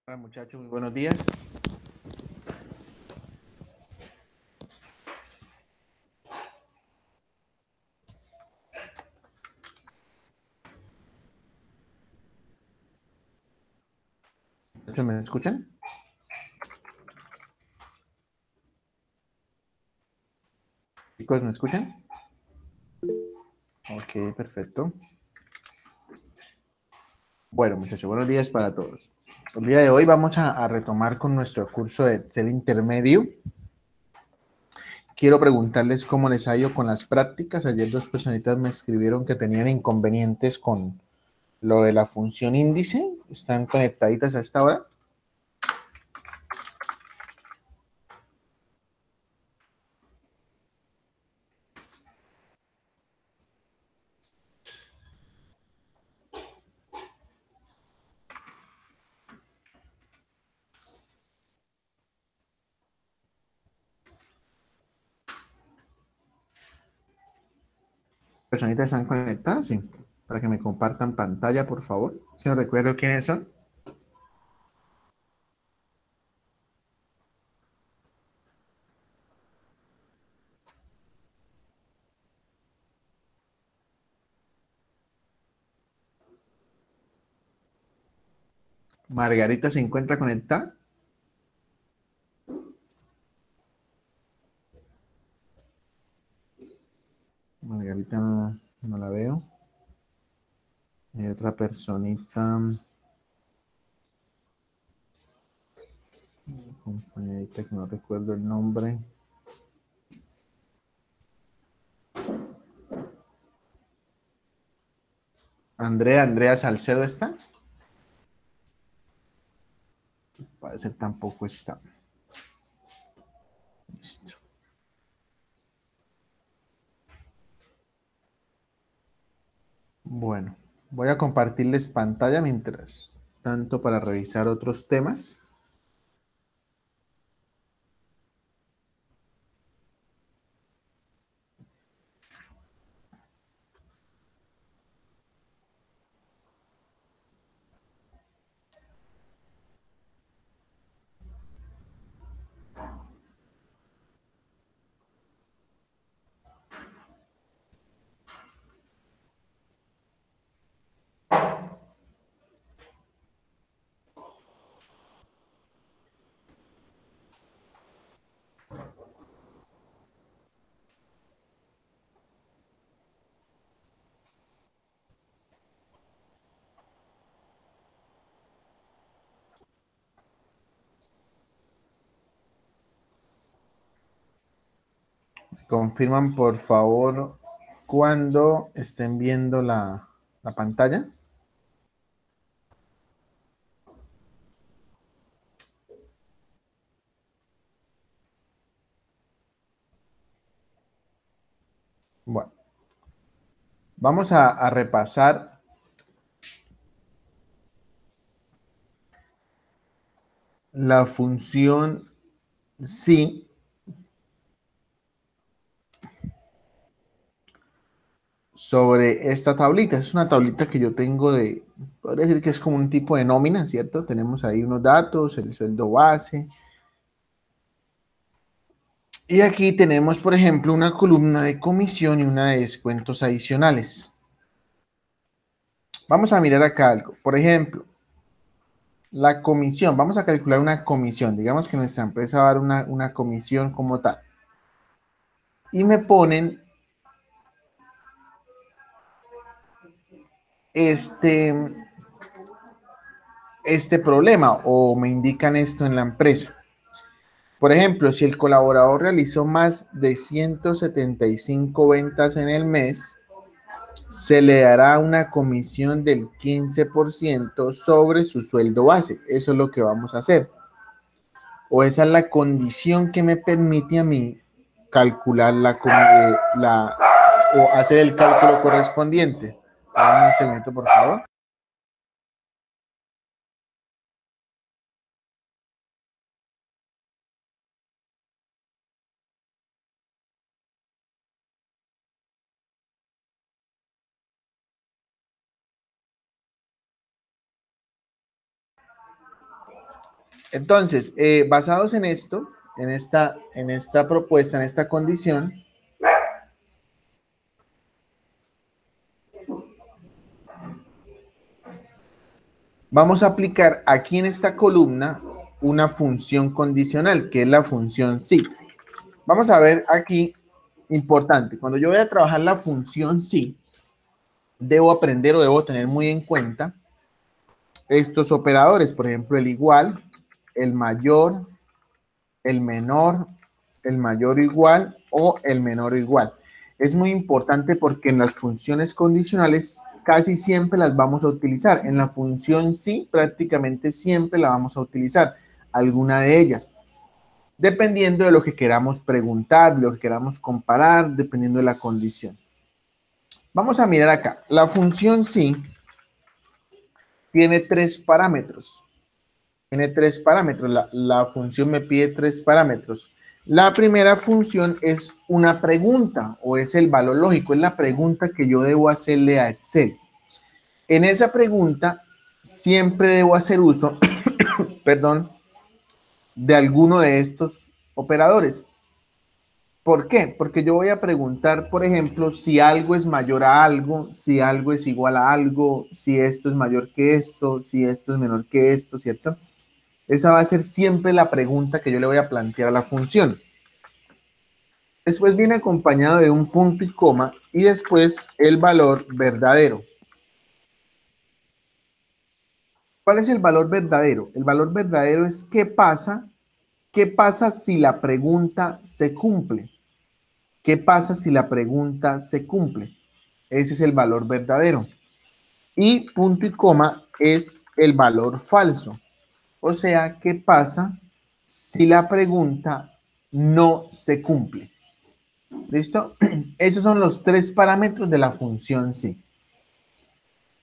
Hola muchachos, muy buenos días. Muchachos, ¿me escuchan? Chicos, ¿me escuchan? Ok, perfecto. Bueno muchachos, buenos días para todos. El día de hoy vamos a retomar con nuestro curso de Excel intermedio. Quiero preguntarles cómo les ha ido con las prácticas. Ayer dos personitas me escribieron que tenían inconvenientes con lo de la función índice. ¿Están conectaditas a esta hora? ¿Personitas están conectadas? Sí. Para que me compartan pantalla, por favor. Si no recuerdo quiénes son. Margarita se encuentra conectada. Margarita no la veo. Hay otra personita, compañerita que no recuerdo el nombre. Andrea Salcedo está. Parece ser tampoco está. Listo. Bueno, voy a compartirles pantalla mientras tanto para revisar otros temas. Confirman por favor cuando estén viendo la pantalla. Bueno, vamos a repasar la función si sobre esta tablita. Es una tablita que yo tengo de, podría decir que es como un tipo de nómina, ¿cierto? Tenemos ahí unos datos, el sueldo base. Y aquí tenemos, por ejemplo, una columna de comisión y una de descuentos adicionales. Vamos a mirar acá algo. Por ejemplo, la comisión. Vamos a calcular una comisión. Digamos que nuestra empresa va a dar una comisión como tal. Y me ponen este, este problema o me indican esto en la empresa. Por ejemplo, si el colaborador realizó más de 175 ventas en el mes, se le dará una comisión del 15% sobre su sueldo base. Eso es lo que vamos a hacer. O esa es la condición que me permite a mí calcular o hacer el cálculo correspondiente. Dame un segundito, por favor. Entonces, basados en esto, en esta propuesta, en esta condición, vamos a aplicar aquí en esta columna una función condicional, que es la función sí. Vamos a ver aquí, importante, cuando yo voy a trabajar la función sí, debo aprender o debo tener muy en cuenta estos operadores, por ejemplo, el igual, el mayor, el menor, el mayor o igual o el menor o igual. Es muy importante porque en las funciones condicionales casi siempre las vamos a utilizar. En la función sí, prácticamente siempre la vamos a utilizar, alguna de ellas, dependiendo de lo que queramos preguntar, de lo que queramos comparar, dependiendo de la condición. Vamos a mirar acá. La función sí tiene tres parámetros. Tiene tres parámetros. La función me pide tres parámetros. La primera función es una pregunta o es el valor lógico, es la pregunta que yo debo hacerle a Excel. En esa pregunta siempre debo hacer uso, perdón, de alguno de estos operadores. ¿Por qué? Porque yo voy a preguntar, por ejemplo, si algo es mayor a algo, si algo es igual a algo, si esto es mayor que esto, si esto es menor que esto, ¿cierto? Esa va a ser siempre la pregunta que yo le voy a plantear a la función. Después viene acompañado de un punto y coma y después el valor verdadero. ¿Cuál es el valor verdadero? El valor verdadero es qué pasa si la pregunta se cumple. ¿Qué pasa si la pregunta se cumple? Ese es el valor verdadero. Y punto y coma es el valor falso. O sea, ¿qué pasa si la pregunta no se cumple? ¿Listo? Esos son los tres parámetros de la función sí.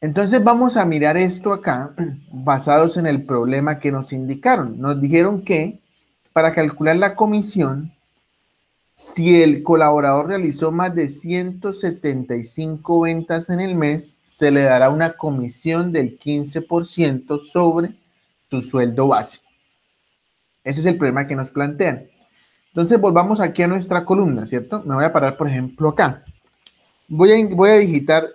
Entonces vamos a mirar esto acá basados en el problema que nos indicaron. Nos dijeron que para calcular la comisión, si el colaborador realizó más de 175 ventas en el mes, se le dará una comisión del 15% sobre su sueldo base. Ese es el problema que nos plantean. Entonces volvamos aquí a nuestra columna, ¿cierto? Me voy a parar, por ejemplo, acá. Voy a digitar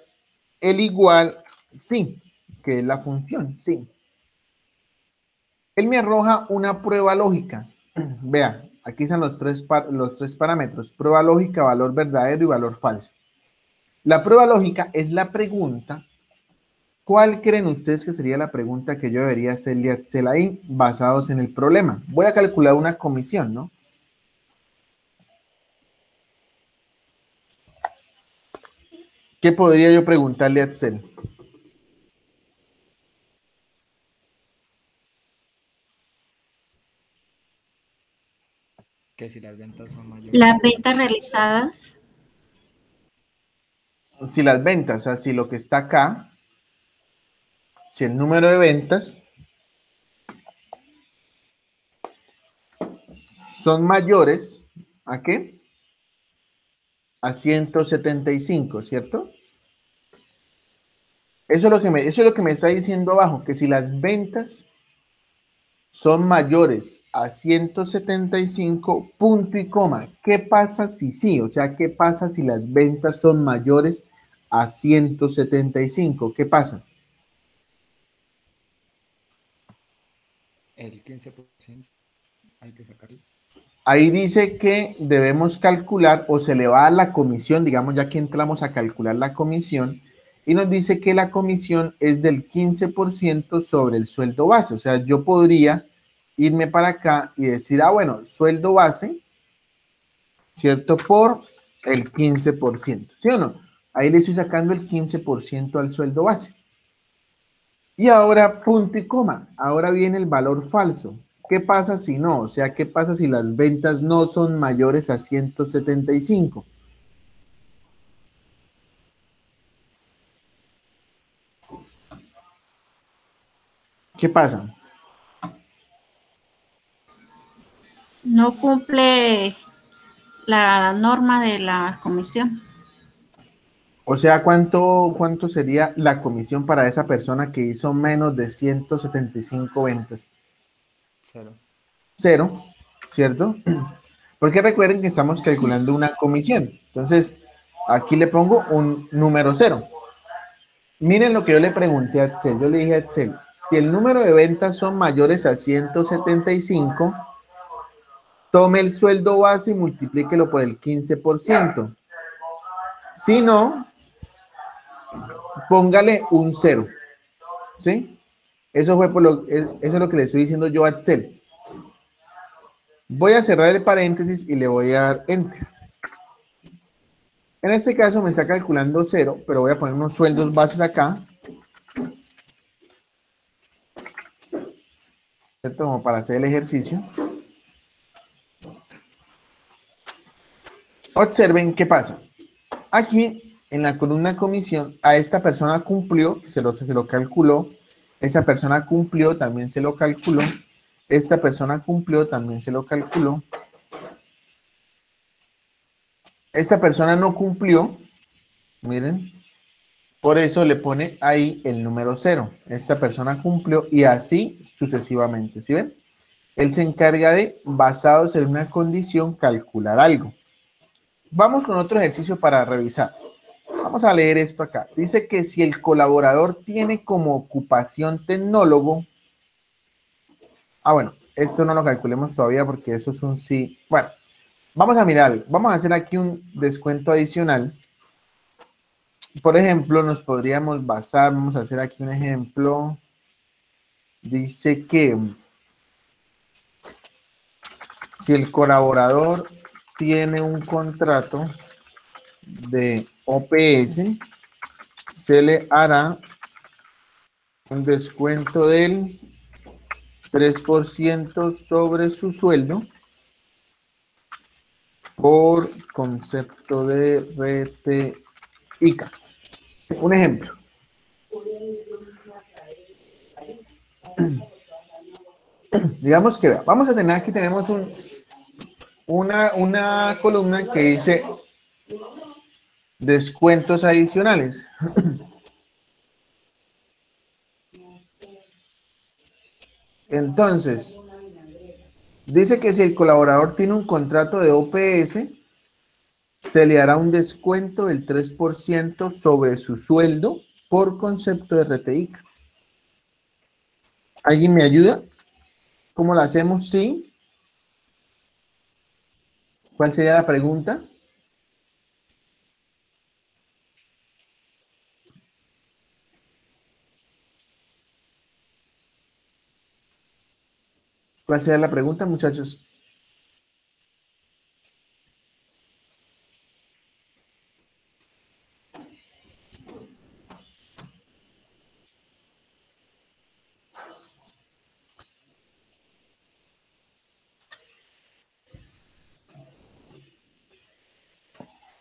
el igual sí, que es la función sí. Él me arroja una prueba lógica. Vea, aquí están los tres parámetros. Prueba lógica, valor verdadero y valor falso. La prueba lógica es la pregunta. ¿Cuál creen ustedes que sería la pregunta que yo debería hacerle a Excel ahí basados en el problema? Voy a calcular una comisión, ¿no? ¿Qué podría yo preguntarle a Excel? Que si las ventas son mayores. Las ventas realizadas. Si las ventas, o sea, si lo que está acá, si el número de ventas son mayores, ¿a qué? A 175, ¿cierto? Eso es lo que me está diciendo abajo, que si las ventas son mayores a 175, punto y coma. ¿Qué pasa si sí? O sea, ¿qué pasa si las ventas son mayores a 175? ¿Qué pasa? El 15% hay que sacarlo. Ahí dice que debemos calcular o se le va a la comisión, digamos ya que entramos a calcular la comisión, y nos dice que la comisión es del 15% sobre el sueldo base. O sea, yo podría irme para acá y decir, ah, bueno, sueldo base, ¿cierto? Por el 15%, ¿sí o no? Ahí le estoy sacando el 15% al sueldo base. Y ahora, punto y coma, ahora viene el valor falso. ¿Qué pasa si no? O sea, ¿qué pasa si las ventas no son mayores a 175? ¿Qué pasa? No cumple la norma de la comisión. O sea, ¿cuánto sería la comisión para esa persona que hizo menos de 175 ventas? 0. 0, ¿cierto? Porque recuerden que estamos calculando una comisión. Entonces, aquí le pongo un número 0. Miren lo que yo le pregunté a Excel. Yo le dije a Excel, si el número de ventas son mayores a 175, tome el sueldo base y multiplíquelo por el 15%. Si no, póngale un 0. ¿Sí? Eso es lo que le estoy diciendo yo a Excel. Voy a cerrar el paréntesis y le voy a dar Enter. En este caso me está calculando 0, pero voy a poner unos sueldos bases acá. ¿Cierto? Como para hacer el ejercicio. Observen qué pasa. Aquí, en la columna comisión, a esta persona cumplió, se lo calculó. Esa persona cumplió, también se lo calculó. Esta persona cumplió, también se lo calculó. Esta persona no cumplió. Miren. Por eso le pone ahí el número 0. Esta persona cumplió y así sucesivamente. ¿Sí ven? Él se encarga de, basados en una condición, calcular algo. Vamos con otro ejercicio para revisar. Vamos a leer esto acá. Dice que si el colaborador tiene como ocupación tecnólogo. Bueno, esto no lo calculemos todavía porque eso es un sí. Bueno, vamos a mirar. Vamos a hacer aquí un descuento adicional. Por ejemplo, nos podríamos basar, vamos a hacer aquí un ejemplo. Dice que si el colaborador tiene un contrato de OPS, se le hará un descuento del 3% sobre su sueldo por concepto de RTICA. Un ejemplo. Digamos que vamos a tener aquí, tenemos una columna que dice descuentos adicionales. Entonces, dice que si el colaborador tiene un contrato de OPS, se le hará un descuento del 3% sobre su sueldo por concepto de RTICA. ¿Alguien me ayuda? ¿Cómo lo hacemos? Sí. ¿Cuál sería la pregunta? ¿Cuál sería la pregunta, muchachos?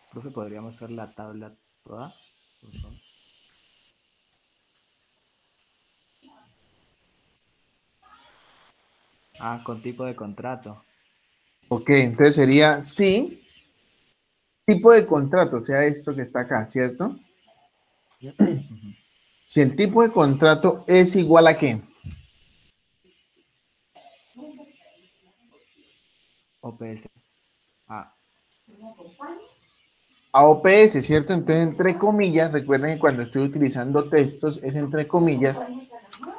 Profe, ¿podría mostrar la tabla toda, por favor? Con tipo de contrato. Ok, entonces sería sí. Tipo de contrato, o sea, esto que está acá, ¿cierto? Si el tipo de contrato es igual a ¿qué? OPS. A OPS, ¿cierto? Entonces, entre comillas, recuerden que cuando estoy utilizando textos es entre comillas,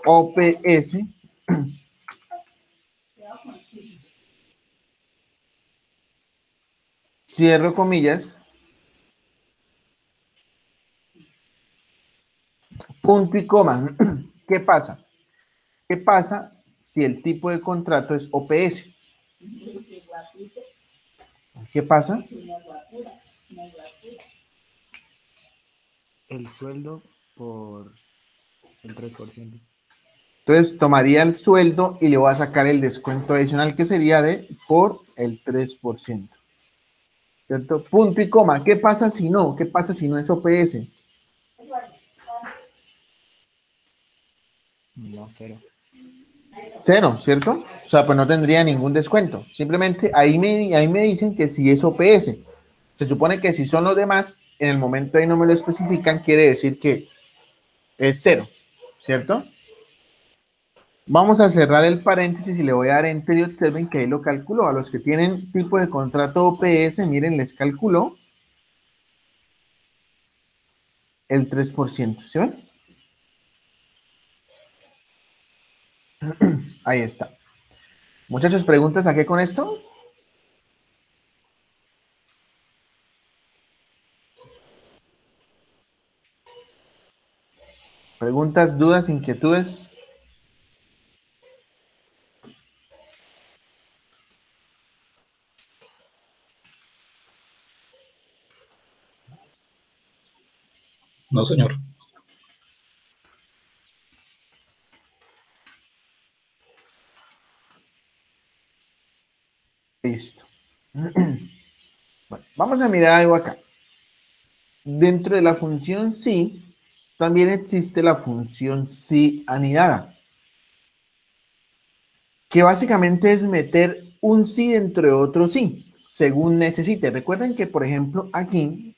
OPS, cierro comillas, punto y coma. ¿Qué pasa? ¿Qué pasa si el tipo de contrato es OPS? ¿Qué pasa? El sueldo por el 3%. Entonces tomaría el sueldo y le voy a sacar el descuento adicional que sería de por el 3%. ¿Cierto? Punto y coma. ¿Qué pasa si no? ¿Qué pasa si no es OPS? No, 0. 0, ¿cierto? O sea, pues no tendría ningún descuento. Simplemente ahí me dicen que si es OPS. Se supone que si son los demás, en el momento ahí no me lo especifican, quiere decir que es 0, ¿cierto? Vamos a cerrar el paréntesis y le voy a dar enter y observen que ahí lo calculó. A los que tienen tipo de contrato OPS, miren, les calculó el 3%. ¿Sí ven? Ahí está. Muchachos, ¿preguntas a qué con esto? ¿Preguntas, dudas, inquietudes? No, señor. Listo. Bueno, vamos a mirar algo acá. Dentro de la función sí, también existe la función sí anidada, que básicamente es meter un sí dentro de otro sí, según necesite. Recuerden que, por ejemplo, aquí,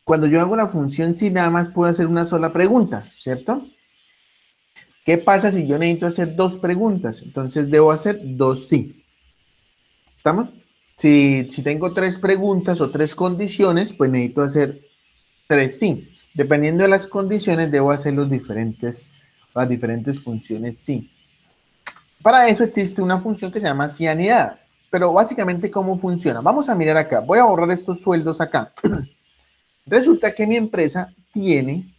cuando yo hago la función sí, nada más puedo hacer una sola pregunta, ¿cierto? ¿Qué pasa si yo necesito hacer dos preguntas? Entonces debo hacer dos sí. ¿Estamos? Si tengo tres preguntas o tres condiciones, pues necesito hacer tres sí. Dependiendo de las condiciones, debo hacer las diferentes funciones sí. Para eso existe una función que se llama sí anidada. Pero básicamente, ¿cómo funciona? Vamos a mirar acá. Voy a borrar estos sueldos acá. Resulta que mi empresa tiene,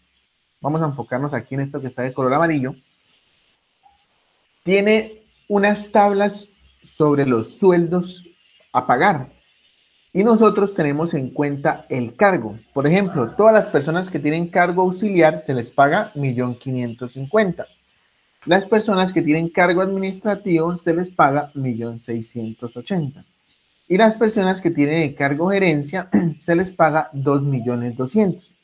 vamos a enfocarnos aquí en esto que está de color amarillo, tiene unas tablas sobre los sueldos a pagar. Y nosotros tenemos en cuenta el cargo. Por ejemplo, todas las personas que tienen cargo auxiliar se les paga 1.550.000. Las personas que tienen cargo administrativo se les paga 1.680.000. Y las personas que tienen de cargo gerencia se les paga 2.200.000.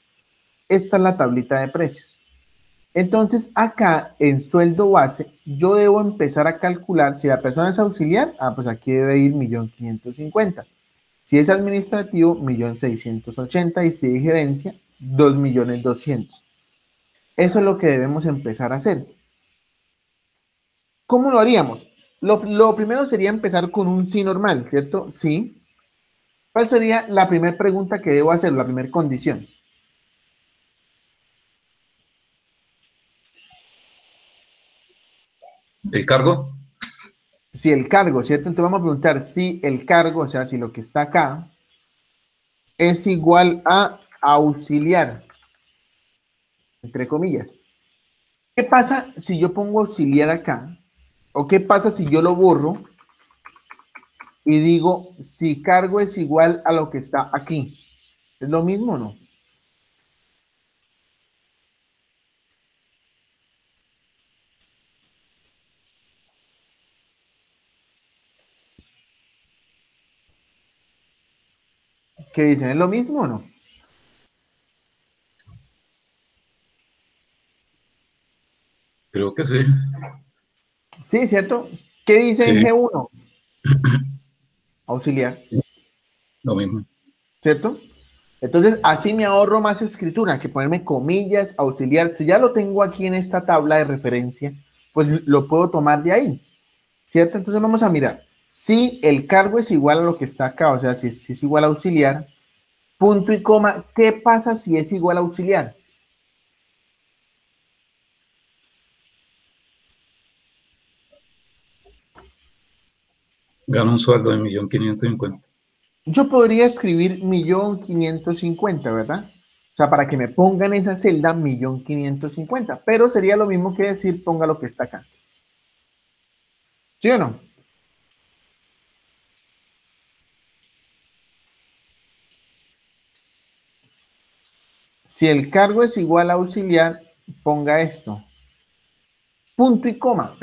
Esta es la tablita de precios. Entonces, acá en sueldo base, yo debo empezar a calcular si la persona es auxiliar, pues aquí debe ir 1.550.000. Si es administrativo, 1.680.000. Y si es gerencia, 2.200.000. Eso es lo que debemos empezar a hacer. ¿Cómo lo haríamos? Lo primero sería empezar con un sí normal, ¿cierto? Sí. ¿Cuál sería la primera pregunta que debo hacer, la primera condición? ¿El cargo? Si el cargo, ¿cierto? Entonces vamos a preguntar si el cargo, o sea, si lo que está acá es igual a auxiliar, entre comillas. ¿Qué pasa si yo pongo auxiliar acá? ¿O qué pasa si yo lo borro y digo si cargo es igual a lo que está aquí? ¿Es lo mismo o no? ¿Qué dicen? ¿Es lo mismo o no? Creo que sí. Sí, ¿cierto? ¿Qué dice en Sí, G1? Auxiliar, lo mismo. ¿cierto? Entonces, así me ahorro más escritura, que ponerme comillas, auxiliar. Si ya lo tengo aquí en esta tabla de referencia, pues lo puedo tomar de ahí, ¿cierto? Entonces vamos a mirar. Si el cargo es igual a lo que está acá, o sea, si es igual a auxiliar, punto y coma, ¿qué pasa si es igual a auxiliar? Gana un sueldo de 1.550.000. Yo podría escribir 1.550.000, ¿verdad? O sea, para que me ponga en esa celda 1.550.000, pero sería lo mismo que decir ponga lo que está acá. ¿Sí o no? Si el cargo es igual a auxiliar, ponga esto. Punto y coma.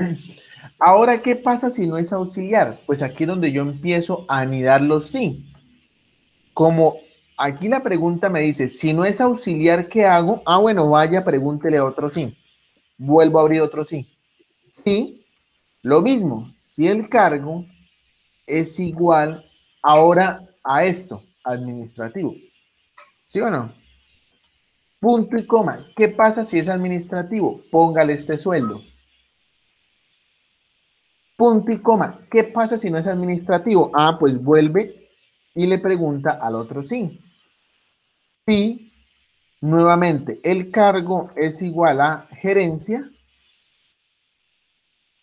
Ahora, ¿qué pasa si no es auxiliar? Pues aquí es donde yo empiezo a anidar los sí. Como aquí la pregunta me dice, si no es auxiliar, ¿qué hago? Bueno, vaya, pregúntele a otro sí. Vuelvo a abrir otro sí. Sí, lo mismo. Si el cargo es igual ahora a esto, administrativo. ¿Sí o no? Punto y coma. ¿Qué pasa si es administrativo? Póngale este sueldo. punto y coma. ¿Qué pasa si no es administrativo? Ah, pues vuelve y le pregunta al otro sí. Si nuevamente el cargo es igual a gerencia,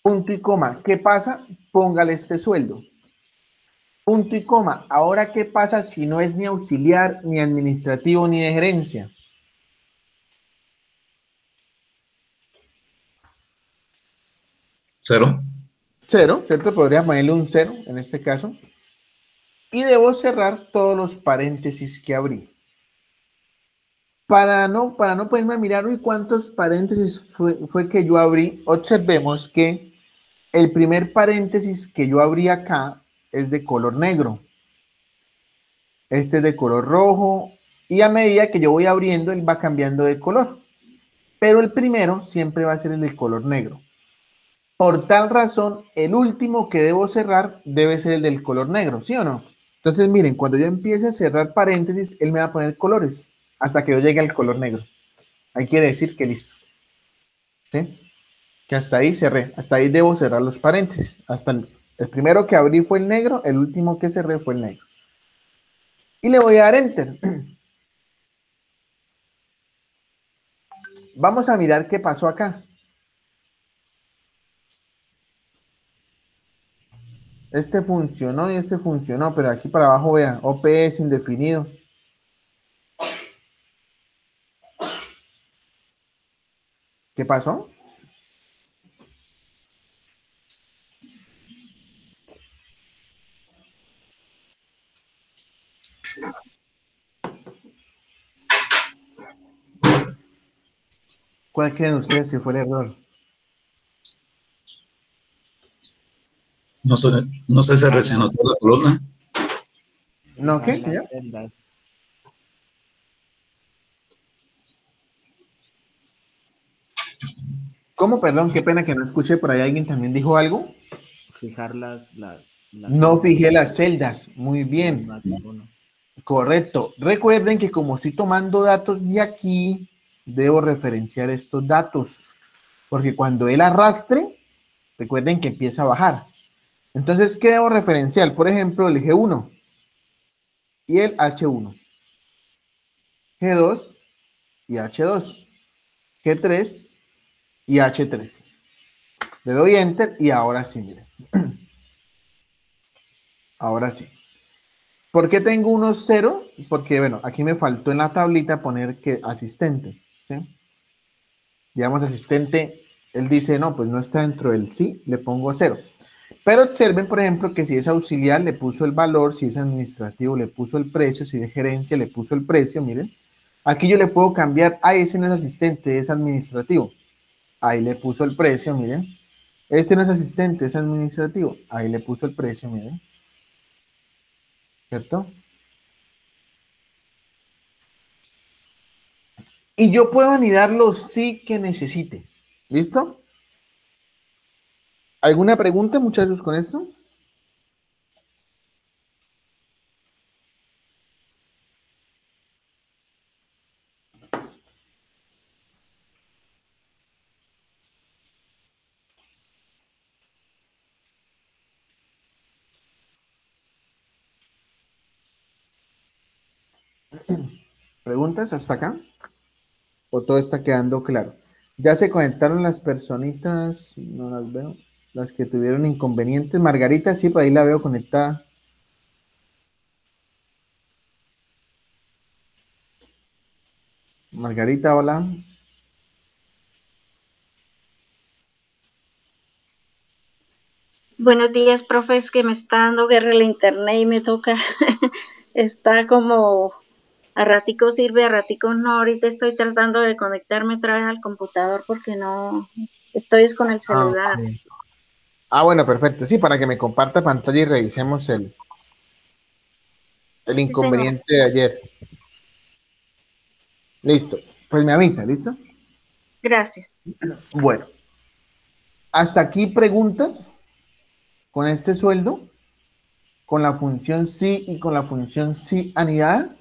punto y coma. ¿Qué pasa? Póngale este sueldo. Punto y coma. Ahora, ¿qué pasa si no es ni auxiliar, ni administrativo, ni de gerencia? Cero. Cero, ¿cierto? Podría ponerle un cero en este caso. Y debo cerrar todos los paréntesis que abrí. Para no ponerme a mirar, uy, cuántos paréntesis fue que yo abrí, observemos que el primer paréntesis que yo abrí acá es de color negro. Este es de color rojo. Y a medida que yo voy abriendo, él va cambiando de color. Pero el primero siempre va a ser el de color negro. Por tal razón, el último que debo cerrar debe ser el del color negro, ¿sí o no? Entonces, miren, cuando yo empiece a cerrar paréntesis, él me va a poner colores hasta que yo llegue al color negro. Ahí quiere decir que listo. ¿Sí? Que hasta ahí cerré. Hasta ahí debo cerrar los paréntesis. Hasta el primero que abrí fue el negro, el último que cerré fue el negro. Y le voy a dar enter. Vamos a mirar qué pasó acá. Este funcionó y este funcionó, pero aquí para abajo vea, OPS indefinido. ¿Qué pasó? ¿Cuál creen ustedes que fue el error? No sé, no sé si se Fijar reaccionó toda la columna. ¿No qué, las señor? celdas. ¿Cómo? Perdón, qué pena que no escuché. Por ahí alguien también dijo algo. Fijar las No celdas fijé las celdas. Muy del bien. H1. Correcto. Recuerden que como estoy tomando datos de aquí, debo referenciar estos datos. Porque cuando él arrastre, recuerden que empieza a bajar. Entonces, ¿qué debo referenciar? Por ejemplo, el G1 y el H1. G2 y H2. G3 y H3. Le doy enter y ahora sí, miren. Ahora sí. ¿Por qué tengo unos 0? Porque, bueno, aquí me faltó en la tablita poner que asistente, ¿sí? Digamos, asistente, él dice, no, pues no está dentro del sí, le pongo 0. Pero observen, por ejemplo, que si es auxiliar, le puso el valor, si es administrativo, le puso el precio, si es gerencia, le puso el precio, miren. Aquí yo le puedo cambiar, ese no es asistente, es administrativo. Ahí le puso el precio, miren. Este no es asistente, es administrativo. Ahí le puso el precio, miren. ¿Cierto? Y yo puedo anidar los sí que necesite. ¿Listo? ¿Alguna pregunta, muchachos, con esto? ¿Preguntas hasta acá? ¿O todo está quedando claro? Ya se conectaron las personitas, no las veo, las que tuvieron inconvenientes. Margarita, sí, por ahí la veo conectada. Margarita, hola. Buenos días, profe, es que me está dando guerra el internet y me toca, está como a ratico sirve, a ratico no. Ahorita estoy tratando de conectarme otra vez al computador porque no, estoy con el Ah, celular. ok. Bueno, perfecto. Sí, para que me comparta pantalla y revisemos el Sí, señor. inconveniente de ayer. Listo. Pues me avisa, ¿listo? Gracias. Bueno, hasta aquí preguntas con este sueldo, con la función sí y con la función sí anidada.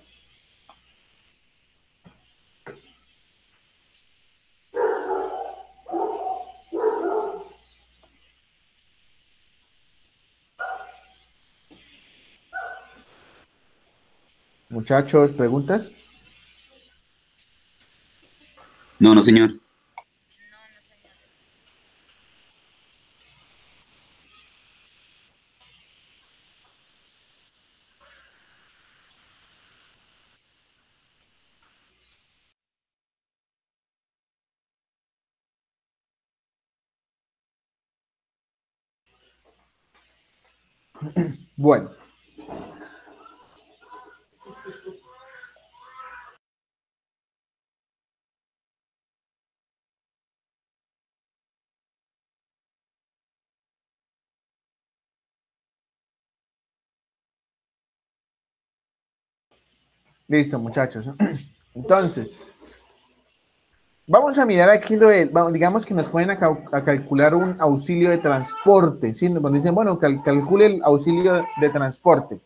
Muchachos, ¿preguntas? No, no, señor. Bueno, listo, muchachos. Entonces, vamos a mirar aquí digamos que nos pueden a calcular un auxilio de transporte, ¿sí? Nos dicen, bueno, calcule el auxilio de transporte.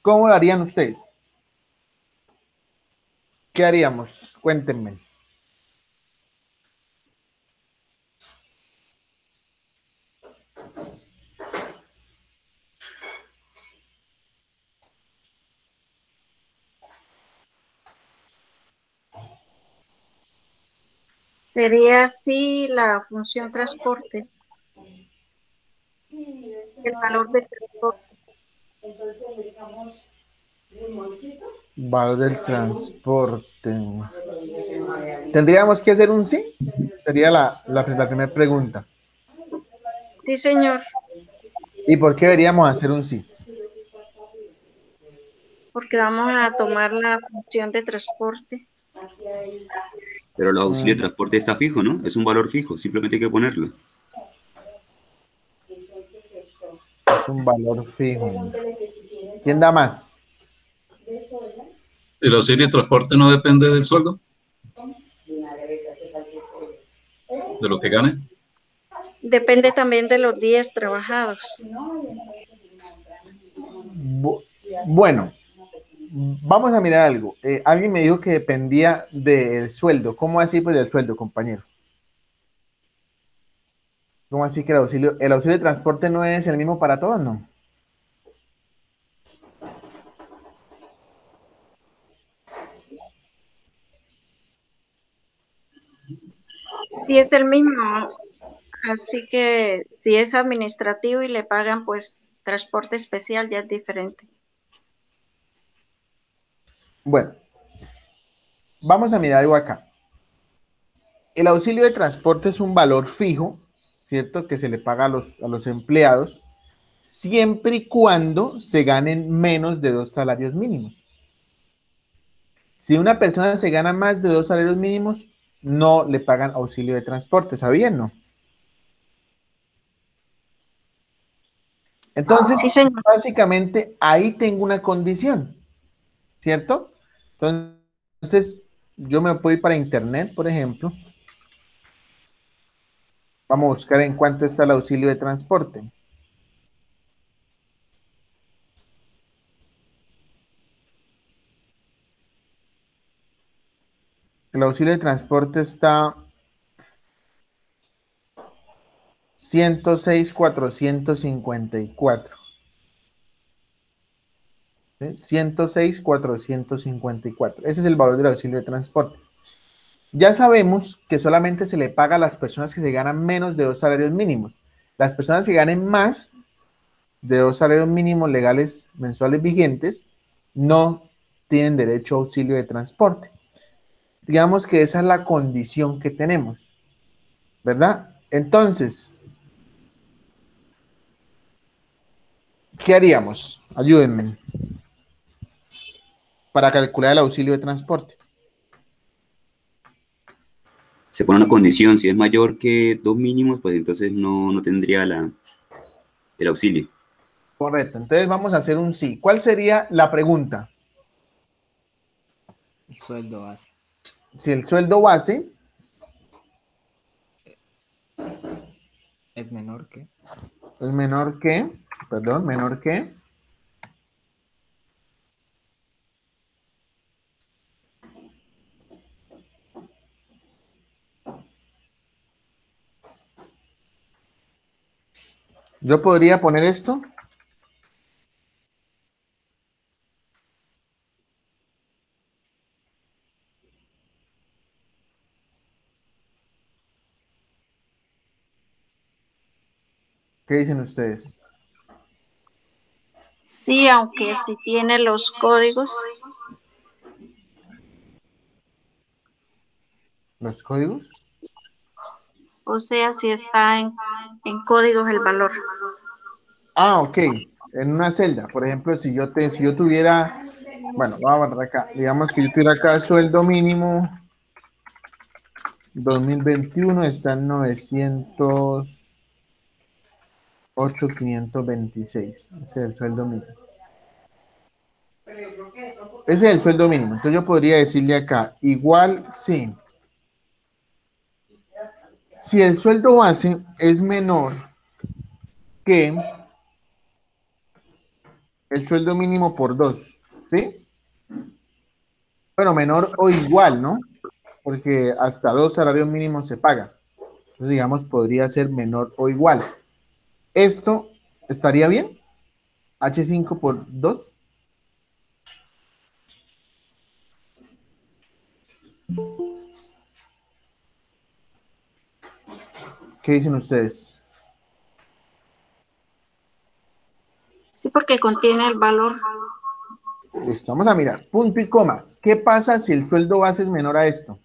¿Cómo lo harían ustedes? ¿Qué haríamos? Cuéntenme. Sería así la función transporte, el valor del transporte. Valor del transporte. ¿Tendríamos que hacer un sí? Sería la primera pregunta. Sí, señor, ¿Y por qué deberíamos hacer un sí? porque vamos a tomar la función de transporte. Pero el auxilio de Mm, transporte está fijo, ¿no? Es un valor fijo, simplemente hay que ponerlo. es un valor fijo. ¿Quién da más? ¿El auxilio de transporte no depende del sueldo, de lo que gane? Depende también de los días trabajados. Bu- Bueno, vamos a mirar algo. Alguien me dijo que dependía del sueldo. ¿Cómo así, pues, del sueldo, compañero? ¿Cómo así que el auxilio de transporte no es el mismo para todos, no? Sí es el mismo, así que si es administrativo y le pagan pues transporte especial ya es diferente. Bueno, vamos a mirar algo acá. El auxilio de transporte es un valor fijo, ¿cierto? Que se le paga a los empleados siempre y cuando se ganen menos de 2 salarios mínimos. Si una persona se gana más de 2 salarios mínimos, no le pagan auxilio de transporte, ¿sabían, no? Entonces, Sí, señor. básicamente ahí tengo una condición, ¿cierto? Entonces, yo me puedo ir para internet, por ejemplo. Vamos a buscar en cuánto está el auxilio de transporte. El auxilio de transporte está 106,454. ¿Sí? 106,454. Ese es el valor del auxilio de transporte. Ya sabemos que solamente se le paga a las personas que se ganan menos de 2 salarios mínimos. Las personas que ganen más de 2 salarios mínimos legales mensuales vigentes no tienen derecho a auxilio de transporte. Digamos que esa es la condición que tenemos, ¿verdad? Entonces, ¿qué haríamos? Ayúdenme para calcular el auxilio de transporte. Se pone una condición, si es mayor que 2 mínimos, pues entonces no tendría el auxilio. Correcto, entonces vamos a hacer un sí. ¿Cuál sería la pregunta? El sueldo base. Si el sueldo base Es menor que. es menor que, perdón, menor que, yo podría poner esto. ¿Qué dicen ustedes? Sí, aunque si tiene los códigos, ¿Los códigos? o sea, si está en códigos el valor. Ah, ok. En una celda, por ejemplo, si yo tuviera, bueno, vamos a ver acá, digamos que yo tuviera acá sueldo mínimo 2021 está en 908,526. Ese es el sueldo mínimo. Ese es el sueldo mínimo. Entonces yo podría decirle acá, igual sí. Si el sueldo base es menor que el sueldo mínimo por 2, ¿sí? Bueno, menor o igual, ¿no? Porque hasta 2 salarios mínimos se pagan. Entonces, digamos, podría ser menor o igual. ¿Esto estaría bien? H5 por 2. ¿Qué dicen ustedes? Sí, porque contiene el valor. Listo, vamos a mirar. Punto y coma. ¿Qué pasa si el sueldo base es menor a esto?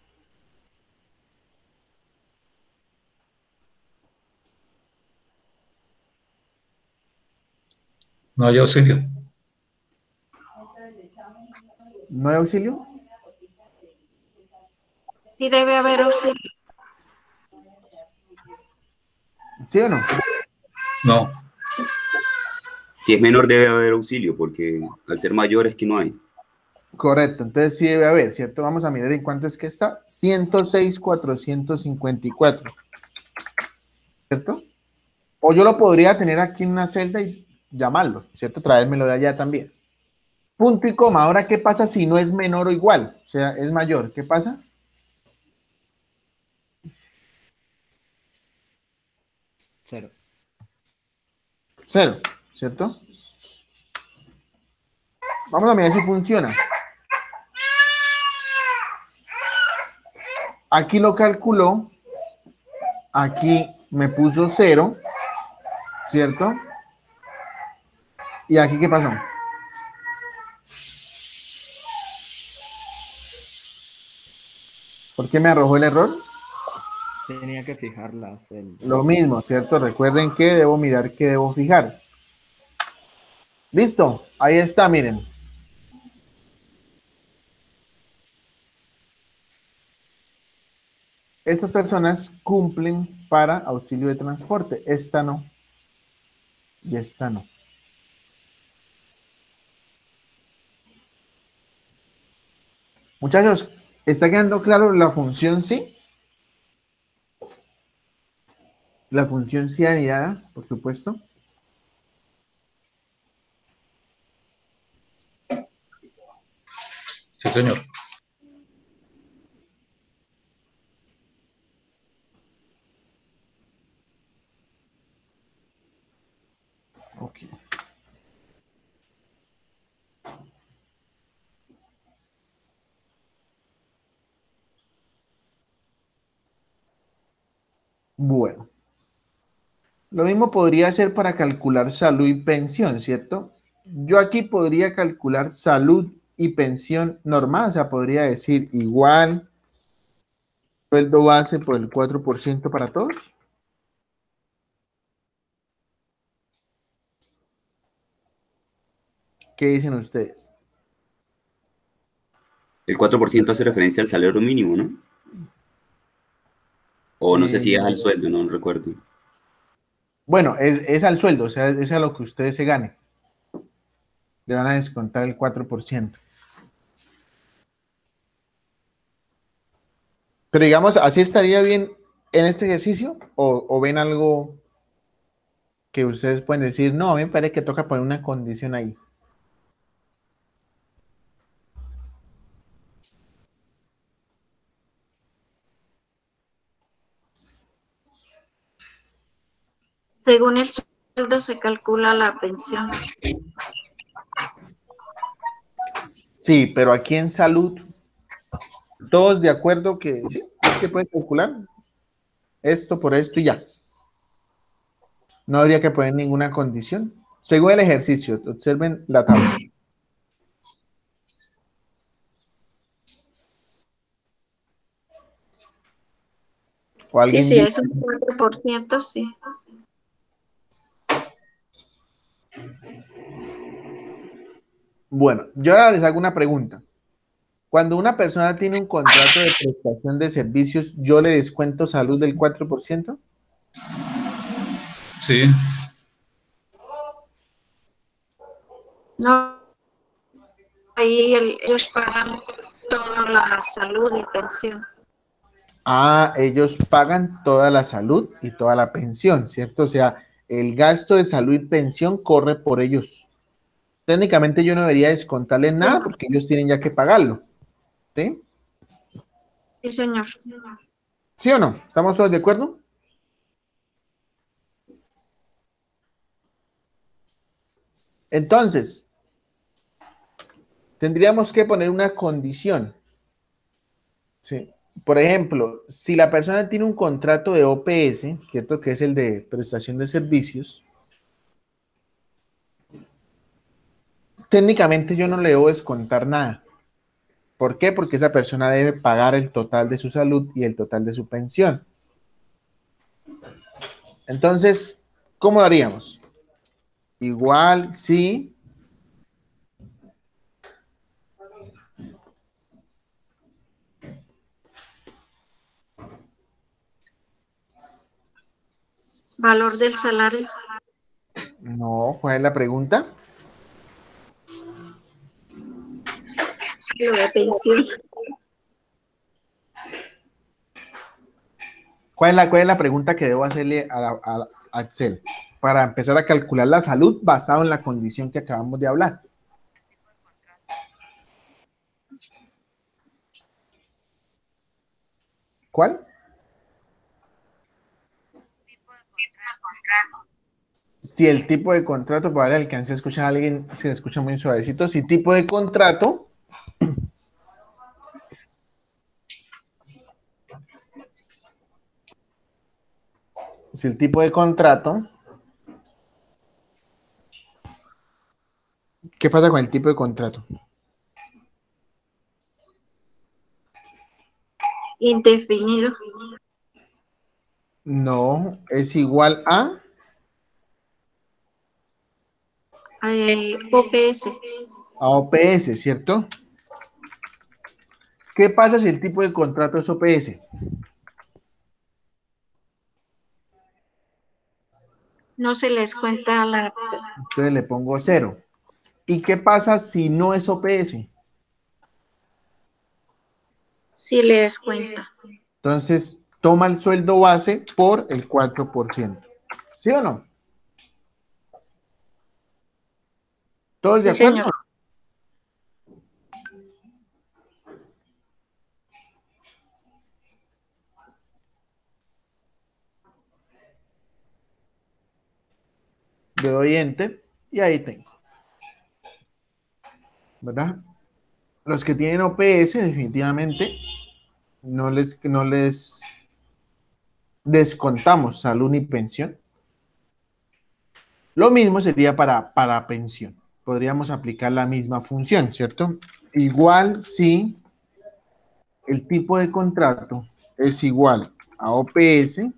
No hay auxilio. ¿No hay auxilio? Sí debe haber auxilio. ¿Sí o no? No. Si es menor debe haber auxilio, porque al ser mayor es que no hay. Correcto, entonces sí debe haber, ¿cierto? Vamos a mirar en cuánto es que está. 106,454, ¿cierto? O yo lo podría tener aquí en una celda y llamarlo, ¿cierto? Traérmelo de allá también. Punto y coma. Ahora, ¿qué pasa si no es menor o igual? O sea, es mayor. ¿Qué pasa? Cero. 0, ¿cierto? Vamos a mirar si funciona. Aquí lo calculó. Aquí me puso 0, ¿cierto? ¿Y aquí qué pasó? ¿Por qué me arrojó el error? Tenía que fijar la celda. Lo mismo, ¿cierto? Recuerden que debo mirar qué debo fijar. Listo, ahí está, miren. Estas personas cumplen para auxilio de transporte. Esta no. Y esta no. Muchachos, ¿está quedando claro la función sí? La función sí anidada, por supuesto. Sí, señor. Ok. Bueno. Lo mismo podría ser para calcular salud y pensión, ¿cierto? Yo aquí podría calcular salud y pensión normal, o sea, podría decir igual sueldo base por el 4% para todos. ¿Qué dicen ustedes? El 4% hace referencia al salario mínimo, ¿no? O no sé si es al sueldo, no recuerdo. Bueno, es al sueldo, o sea, es a lo que ustedes se ganen. Le van a descontar el 4%. Pero digamos, ¿así estaría bien en este ejercicio? ¿O ven algo que ustedes pueden decir, no, a mí me parece que toca poner una condición ahí? Según el sueldo se calcula la pensión. Sí, pero aquí en salud, todos de acuerdo que sí, se puede calcular esto por esto y ya. No habría que poner ninguna condición. Según el ejercicio, observen la tabla. O Sí, alguien sí, dice, es un 4%, sí. bueno, yo ahora les hago una pregunta. Cuando una persona tiene un contrato de prestación de servicios, ¿yo le descuento salud del 4%? Sí, No, ahí ellos pagan toda la salud y pensión. Ah, ellos pagan toda la salud y toda la pensión, ¿cierto? O sea, el gasto de salud y pensión corre por ellos. Técnicamente yo no debería descontarles Sí, nada porque ellos tienen ya que pagarlo, ¿sí? sí, señor. ¿Sí o no? ¿Estamos todos de acuerdo? Entonces, tendríamos que poner una condición, ¿sí? Por ejemplo, si la persona tiene un contrato de OPS, ¿cierto? Que es el de prestación de servicios, técnicamente yo no le debo descontar nada. ¿Por qué? Porque esa persona debe pagar el total de su salud y el total de su pensión. Entonces, ¿cómo lo haríamos? Igual, sí. Valor del salario. No, ¿cuál es la pregunta? Lo de pensión. ¿Cuál es la pregunta que debo hacerle a Excel para empezar a calcular la salud basado en la condición que acabamos de hablar? ¿Cuál? Si el tipo de contrato, para el alcance a escuchar a alguien, se escucha muy suavecito, si tipo de contrato, si el tipo de contrato, ¿qué pasa con el tipo de contrato? Indefinido. No, es igual OPS. a OPS, ¿cierto? ¿Qué pasa si el tipo de contrato es OPS? No se les cuenta Entonces le pongo 0. ¿Y qué pasa si no es OPS? si les cuenta. Entonces toma el sueldo base por el 4%. ¿Sí o no? ¿Todos de Sí, acuerdo? señor. Le doy enter y ahí tengo, ¿verdad? Los que tienen OPS definitivamente no les descontamos salud ni pensión. Lo mismo sería para pensión. Podríamos aplicar la misma función, ¿cierto? Igual si el tipo de contrato es igual a OPS,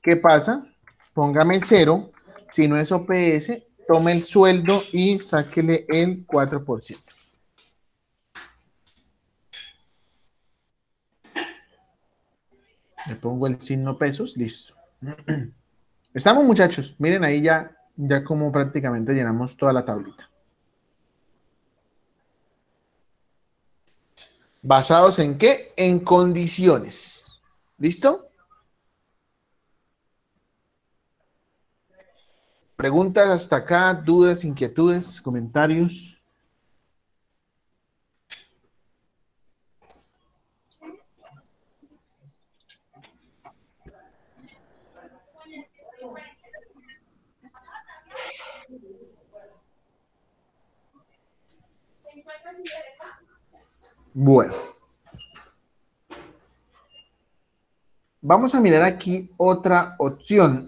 ¿qué pasa? Póngame 0. Si no es OPS, tome el sueldo y sáquele el 4%. Le pongo el signo pesos, listo. Estamos, muchachos. Miren ahí ya como prácticamente llenamos toda la tablita. ¿Basados en qué? En condiciones. ¿Listo? Preguntas hasta acá, dudas, inquietudes, comentarios. Bueno. Vamos a mirar aquí otra opción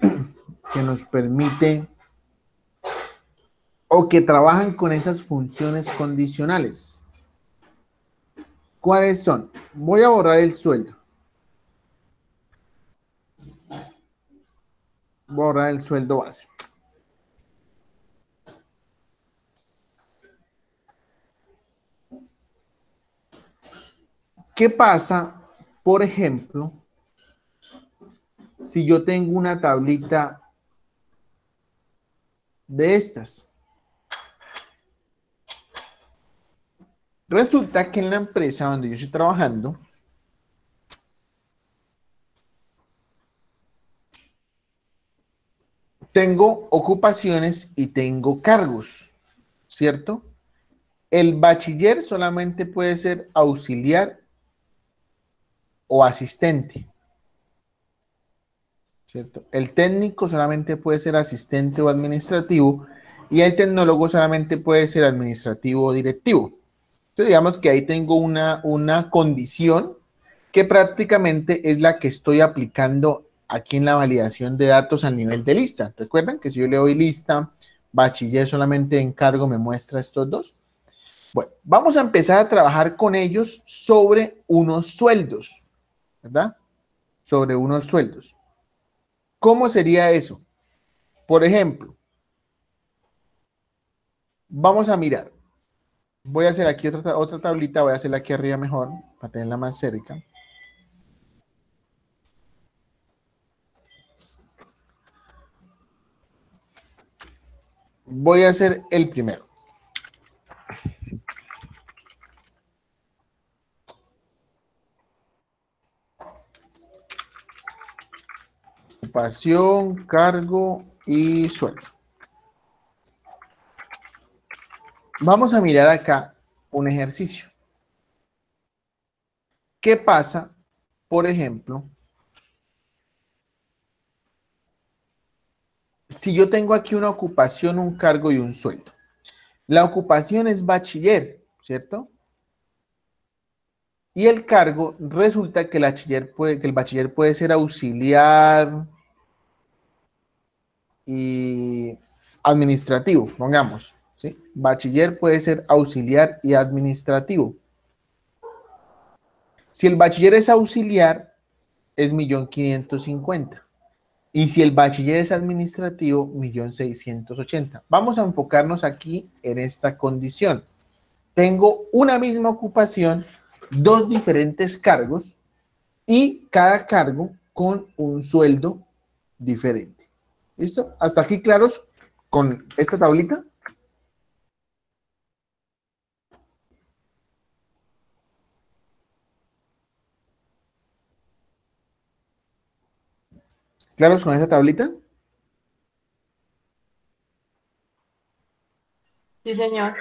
que nos permite o que trabajan con esas funciones condicionales. ¿Cuáles son? Voy a borrar el sueldo. Voy a borrar el sueldo base. ¿Qué pasa, por ejemplo, si yo tengo una tablita de estas? Resulta que en la empresa donde yo estoy trabajando, tengo ocupaciones y tengo cargos, ¿cierto? El bachiller solamente puede ser auxiliar o asistente, ¿cierto? El técnico solamente puede ser asistente o administrativo y el tecnólogo solamente puede ser administrativo o directivo. Entonces digamos que ahí tengo una condición que prácticamente es la que estoy aplicando aquí en la validación de datos a nivel de lista. ¿Recuerdan que si yo le doy lista, bachiller solamente en cargo me muestra estos dos? Bueno, vamos a empezar a trabajar con ellos sobre unos sueldos, ¿verdad? Sobre unos sueldos. ¿Cómo sería eso? Por ejemplo, vamos a mirar. Voy a hacer aquí otra tablita, voy a hacerla aquí arriba mejor, para tenerla más cerca. Voy a hacer el primero. Ocupación, cargo y sueldo. Vamos a mirar acá un ejercicio. ¿Qué pasa, por ejemplo, si yo tengo aquí una ocupación, un cargo y un sueldo? La ocupación es bachiller, ¿cierto? Y el cargo resulta que el bachiller puede ser auxiliar y administrativo, pongamos, ¿sí? Bachiller puede ser auxiliar y administrativo. Si el bachiller es auxiliar, es 1.550.000. Y si el bachiller es administrativo, 1.680.000. Vamos a enfocarnos aquí en esta condición. Tengo una misma ocupación, dos diferentes cargos y cada cargo con un sueldo diferente. ¿Listo? ¿Hasta aquí claros con esta tablita? ¿Claros con esta tablita? Sí, señor.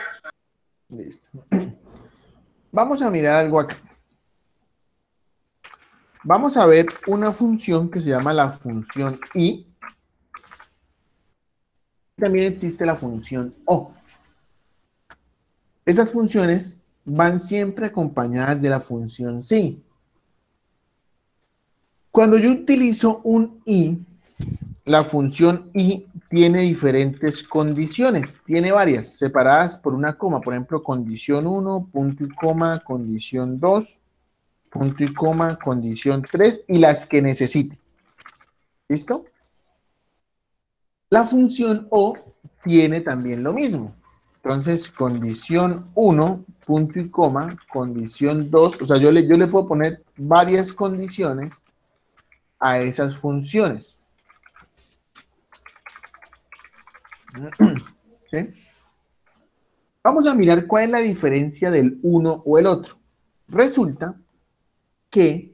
Listo. Vamos a mirar algo acá. Vamos a ver una función que se llama la función i. También existe la función o. Esas funciones van siempre acompañadas de la función si. Cuando yo utilizo un i, la función i tiene diferentes condiciones, tiene varias, separadas por una coma. Por ejemplo, condición 1, punto y coma, condición 2, punto y coma, condición 3 y las que necesite. ¿Listo? La función o tiene también lo mismo. Entonces, condición 1, punto y coma, condición 2, o sea, yo le puedo poner varias condiciones a esas funciones. ¿Sí? Vamos a mirar cuál es la diferencia del uno o el otro. Resulta que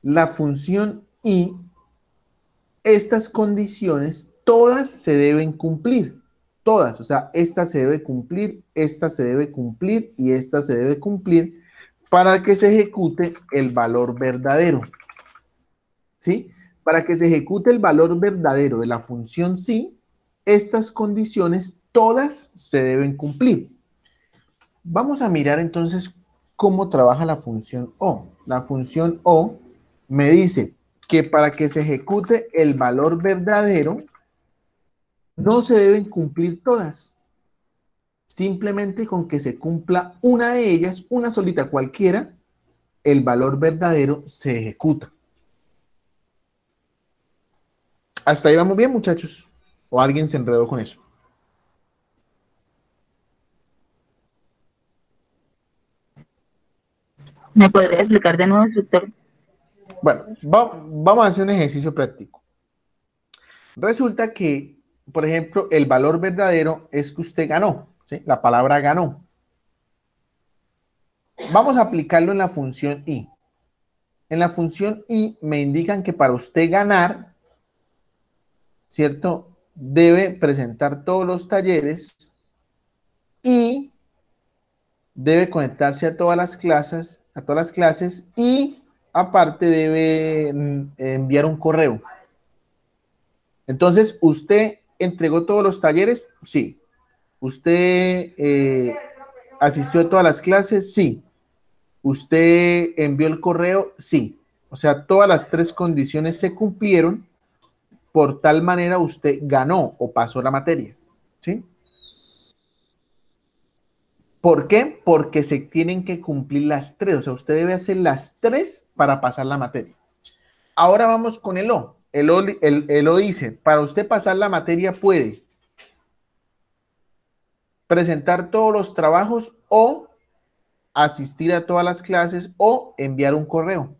la función i, estas condiciones, todas se deben cumplir. Todas, o sea, esta se debe cumplir, esta se debe cumplir y esta se debe cumplir para que se ejecute el valor verdadero. ¿Sí? Para que se ejecute el valor verdadero de la función si, estas condiciones todas se deben cumplir. Vamos a mirar entonces cómo trabaja la función o. La función o me dice que para que se ejecute el valor verdadero, no se deben cumplir todas. Simplemente con que se cumpla una de ellas, una solita cualquiera, el valor verdadero se ejecuta. ¿Hasta ahí vamos bien, muchachos? ¿O alguien se enredó con eso? ¿Me podría explicar de nuevo, instructor? Bueno, vamos a hacer un ejercicio práctico. Resulta que, por ejemplo, el valor verdadero es que usted ganó, ¿sí? La palabra ganó. Vamos a aplicarlo en la función i. En la función i me indican que para usted ganar, ¿cierto? Debe presentar todos los talleres y debe conectarse a todas las clases y aparte debe enviar un correo. Entonces, ¿usted entregó todos los talleres? Sí. ¿Usted asistió a todas las clases? Sí. ¿Usted envió el correo? Sí. O sea, todas las tres condiciones se cumplieron. Por tal manera usted ganó o pasó la materia. ¿Sí? ¿Por qué? Porque se tienen que cumplir las tres. O sea, usted debe hacer las tres para pasar la materia. Ahora vamos con el O. El O dice, para usted pasar la materia puede presentar todos los trabajos o asistir a todas las clases o enviar un correo.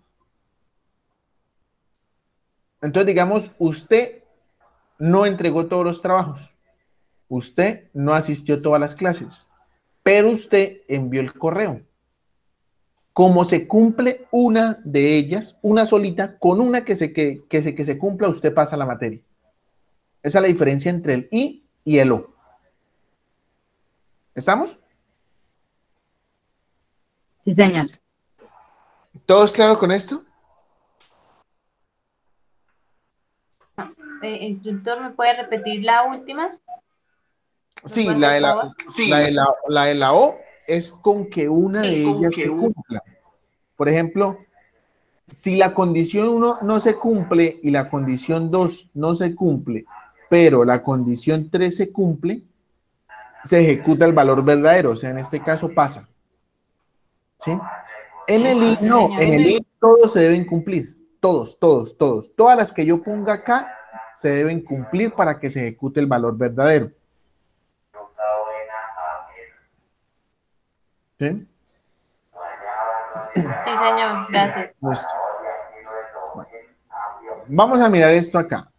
Entonces, digamos, usted no entregó todos los trabajos. Usted no asistió a todas las clases, pero usted envió el correo. Como se cumple una de ellas, una solita, con una que se cumpla, usted pasa la materia. Esa es la diferencia entre el I y el O. ¿Estamos? Sí, señor. ¿Todos claros con esto? Instructor, ¿me puede repetir la última? Sí, ¿Me puede la hacer de la, favor? la de la O es con que una de ellas se cumpla. Por ejemplo, si la condición 1 no se cumple y la condición 2 no se cumple, pero la condición 3 se cumple, se ejecuta el valor verdadero. O sea, en este caso pasa. ¿Sí? En el I no, en el I todos se deben cumplir. Todos. Todas las que yo ponga acá se deben cumplir para que se ejecute el valor verdadero. ¿Sí? Sí, señor, gracias. Listo. Bueno, vamos a mirar esto acá.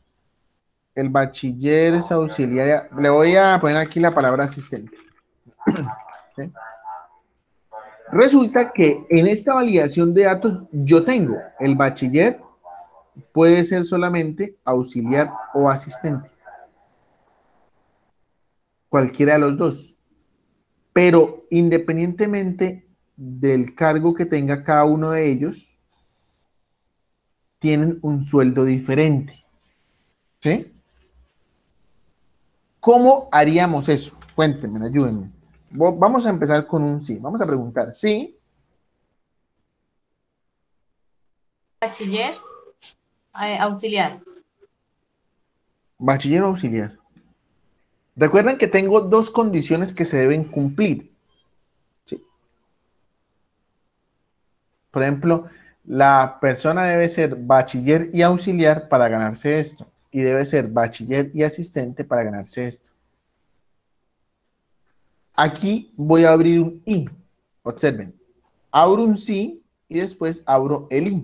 El bachiller es auxiliar. Le voy a poner aquí la palabra asistente. ¿Sí? Resulta que en esta validación de datos yo tengo el bachiller puede ser solamente auxiliar o asistente. Cualquiera de los dos. Pero independientemente del cargo que tenga cada uno de ellos, tienen un sueldo diferente. ¿Sí? ¿Cómo haríamos eso? Cuéntenme, ayúdenme. Vamos a empezar con un sí. Vamos a preguntar, ¿sí? Bachiller, auxiliar. Bachiller o auxiliar. Recuerden que tengo dos condiciones que se deben cumplir. ¿Sí? Por ejemplo, la persona debe ser bachiller y auxiliar para ganarse esto. Y debe ser bachiller y asistente para ganarse esto. Aquí voy a abrir un I. Observen. Abro un sí y después abro el I.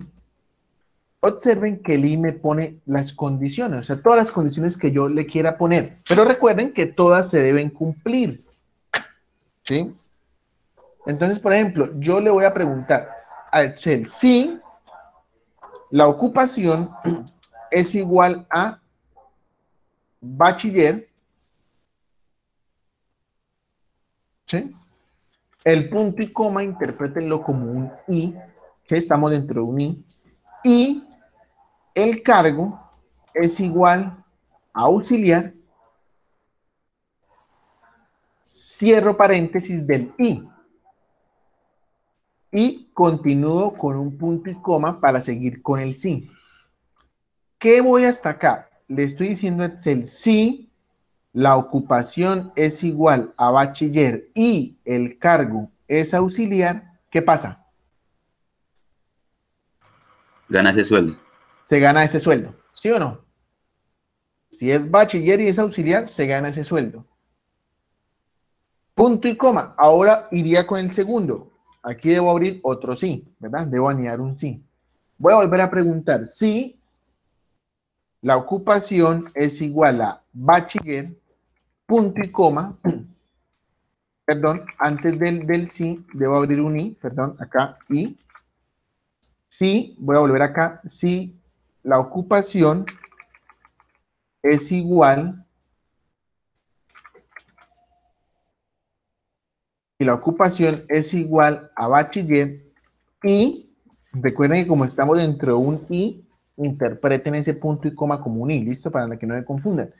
Observen que el I me pone las condiciones, o sea, todas las condiciones que yo le quiera poner. Pero recuerden que todas se deben cumplir. ¿Sí? Entonces, por ejemplo, yo le voy a preguntar a Excel si la ocupación es igual a bachiller. ¿Sí? El punto y coma, interprétenlo como un I, que estamos dentro de un I. Y el cargo es igual a auxiliar, cierro paréntesis del I. Y continúo con un punto y coma para seguir con el sí. ¿Qué voy hasta acá? Le estoy diciendo a Excel, si la ocupación es igual a bachiller y el cargo es auxiliar, ¿qué pasa? Gana ese sueldo. Se gana ese sueldo, ¿sí o no? Si es bachiller y es auxiliar, se gana ese sueldo. Punto y coma. Ahora iría con el segundo. Aquí debo abrir otro sí, ¿verdad? Debo añadir un sí. Voy a volver a preguntar si la ocupación es igual a bachiller, punto y coma, perdón, antes del sí, debo abrir un i, perdón, acá, y sí, voy a volver acá, si la ocupación es igual, si la ocupación es igual a bachiller y, recuerden que como estamos dentro de un i, interpreten ese punto y coma como un i, ¿listo? Para que no me confundan.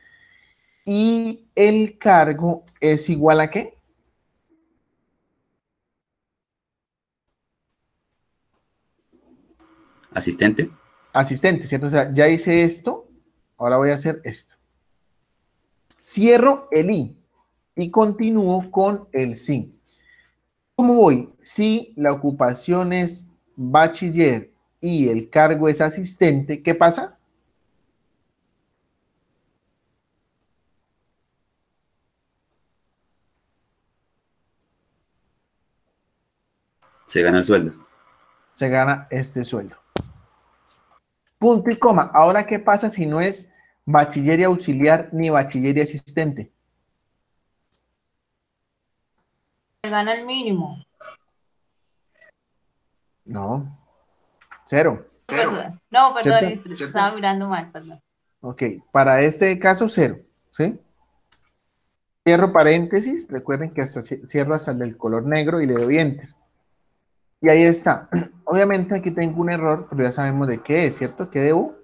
Y el cargo es igual a ¿qué? Asistente. Asistente, ¿cierto? O sea, ya hice esto, ahora voy a hacer esto. Cierro el i y continúo con el sí. ¿Cómo voy? Si la ocupación es bachiller y el cargo es asistente, ¿qué pasa? Se gana el sueldo. Se gana este sueldo. Punto y coma. Ahora, ¿qué pasa si no es bachiller y auxiliar ni bachiller y asistente? Se gana el mínimo. No. Cero. Perdón. No, perdón, ¿Cierto? estaba mirando mal, perdón. Ok. Para este caso, cero. ¿Sí? Cierro paréntesis. Recuerden que cierro hasta el del color negro y le doy enter. Y ahí está. Obviamente aquí tengo un error, pero ya sabemos de qué es, ¿cierto? Que debo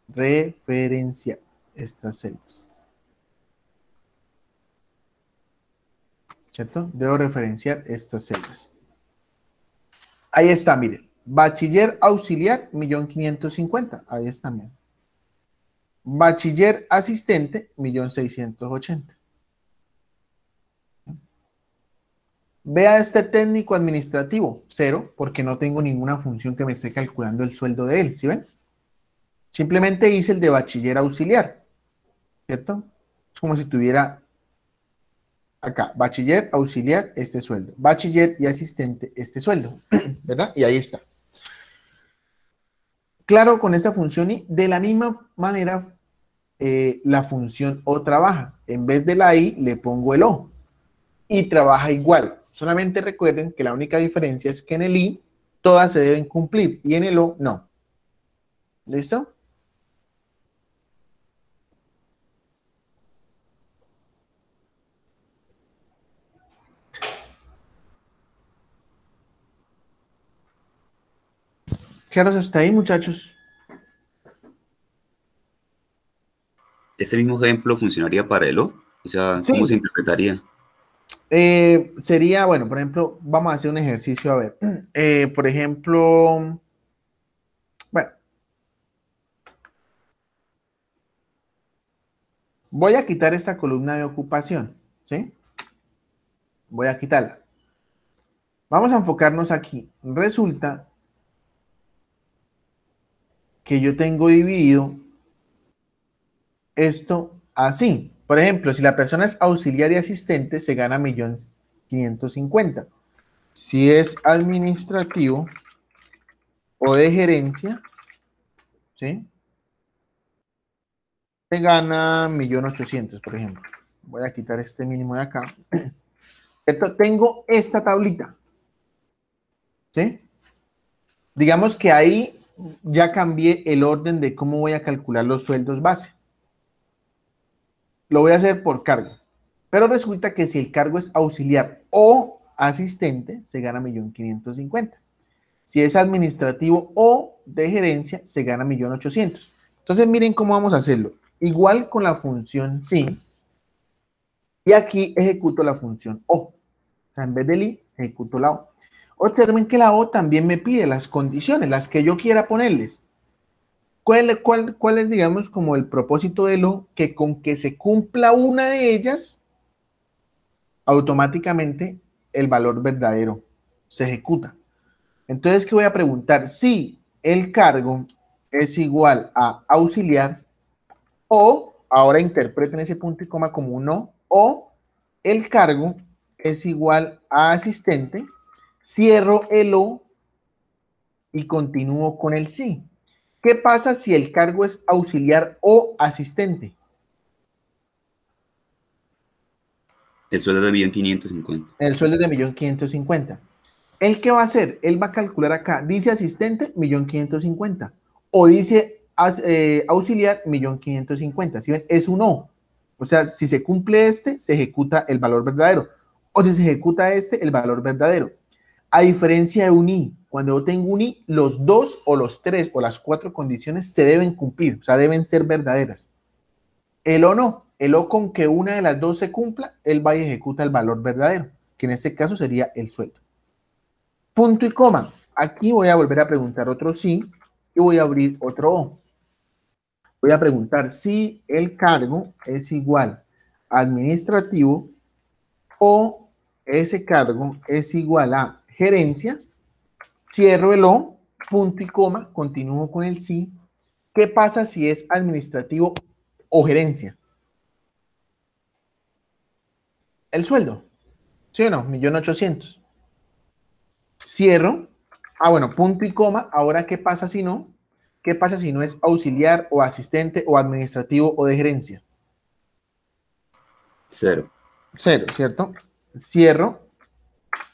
referenciar estas celdas. ¿Cierto? Debo referenciar estas celdas. Ahí está, miren. Bachiller auxiliar, 1.550.000. Ahí está, miren. Bachiller asistente, 1.680.000. Vea este técnico administrativo, 0, porque no tengo ninguna función que me esté calculando el sueldo de él, ¿sí ven? Simplemente hice el de bachiller auxiliar, ¿cierto? Es como si tuviera acá, bachiller auxiliar, este sueldo. Bachiller y asistente, este sueldo, ¿verdad? Y ahí está. Claro, con esta función y de la misma manera la función O trabaja. En vez de la I le pongo el O y trabaja igual. Solamente recuerden que la única diferencia es que en el I todas se deben cumplir y en el O no. ¿Listo? ¿Claros hasta ahí, muchachos? ¿Este mismo ejemplo funcionaría para el O? O sea, Sí. ¿cómo se interpretaría? Sería, bueno, por ejemplo, vamos a hacer un ejercicio, a ver. Por ejemplo, bueno, voy a quitar esta columna de ocupación, ¿sí? Voy a quitarla. Vamos a enfocarnos aquí. Resulta que yo tengo dividido esto así. Por ejemplo, si la persona es auxiliar y asistente, se gana 1.550.000. Si es administrativo o de gerencia, ¿sí? Se gana 1.800.000, por ejemplo. Voy a quitar este mínimo de acá. Tengo esta tablita, ¿sí? Digamos que ahí ya cambié el orden de cómo voy a calcular los sueldos base. Lo voy a hacer por cargo. Pero resulta que si el cargo es auxiliar o asistente, se gana 1.550.000. Si es administrativo o de gerencia, se gana 1.800.000. Entonces, miren cómo vamos a hacerlo. Igual con la función sí. Y aquí ejecuto la función O. O sea, en vez del I, ejecuto la O. Observen que la O también me pide las condiciones, las que yo quiera ponerles. ¿Cuál es, digamos, como el propósito de lo que con que se cumpla una de ellas, automáticamente el valor verdadero se ejecuta? Entonces, ¿qué voy a preguntar? Si el cargo es igual a auxiliar, o, ahora interpreten ese punto y coma como un no, o el cargo es igual a asistente, cierro el o y continúo con el sí. ¿Qué pasa si el cargo es auxiliar o asistente? El sueldo de 1.550.000. El sueldo es de 1.550.000. ¿El qué va a hacer? Él va a calcular acá, dice asistente, 1.550.000, o dice auxiliar, 1.550.000. ¿Sí ven? Es un o. O sea, si se cumple este, se ejecuta el valor verdadero. O si se ejecuta este, el valor verdadero. A diferencia de un i, cuando yo tengo un i, los dos o los tres o las cuatro condiciones se deben cumplir, o sea, deben ser verdaderas. El o no, el o con que una de las dos se cumpla, él va y ejecuta el valor verdadero, que en este caso sería el sueldo. Punto y coma. Aquí voy a volver a preguntar otro sí y voy a abrir otro o. Voy a preguntar si el cargo es igual a administrativo o ese cargo es igual a gerencia. Cierro el o, punto y coma, continúo con el sí. ¿Qué pasa si es administrativo o gerencia? El sueldo. ¿Sí o no? 1.800.000. Cierro. Ah, bueno, punto y coma. Ahora, ¿qué pasa si no? ¿Qué pasa si no es auxiliar o asistente o administrativo o de gerencia? 0. 0, ¿cierto? Cierro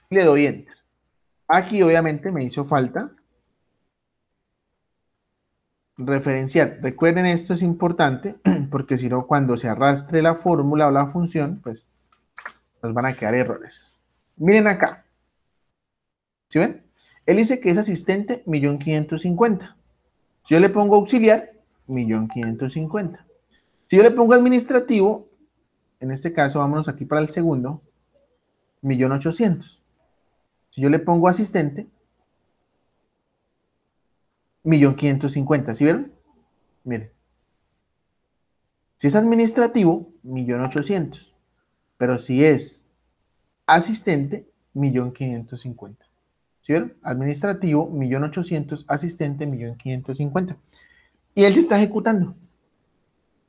y le doy enter. Aquí obviamente me hizo falta referenciar. Recuerden, esto es importante porque si no, cuando se arrastre la fórmula o la función, pues nos van a quedar errores. Miren acá. ¿Sí ven? Él dice que es asistente, 1.550.000. Si yo le pongo auxiliar, 1.550.000. Si yo le pongo administrativo, en este caso, vámonos aquí para el segundo, 1.800.000. Si yo le pongo asistente, 1.550.000. ¿Sí vieron? Miren. Si es administrativo, 1.800.000. Pero si es asistente, 1.550.000. ¿Sí vieron? Administrativo, 1.800.000. Asistente, 1.550.000. Y él se está ejecutando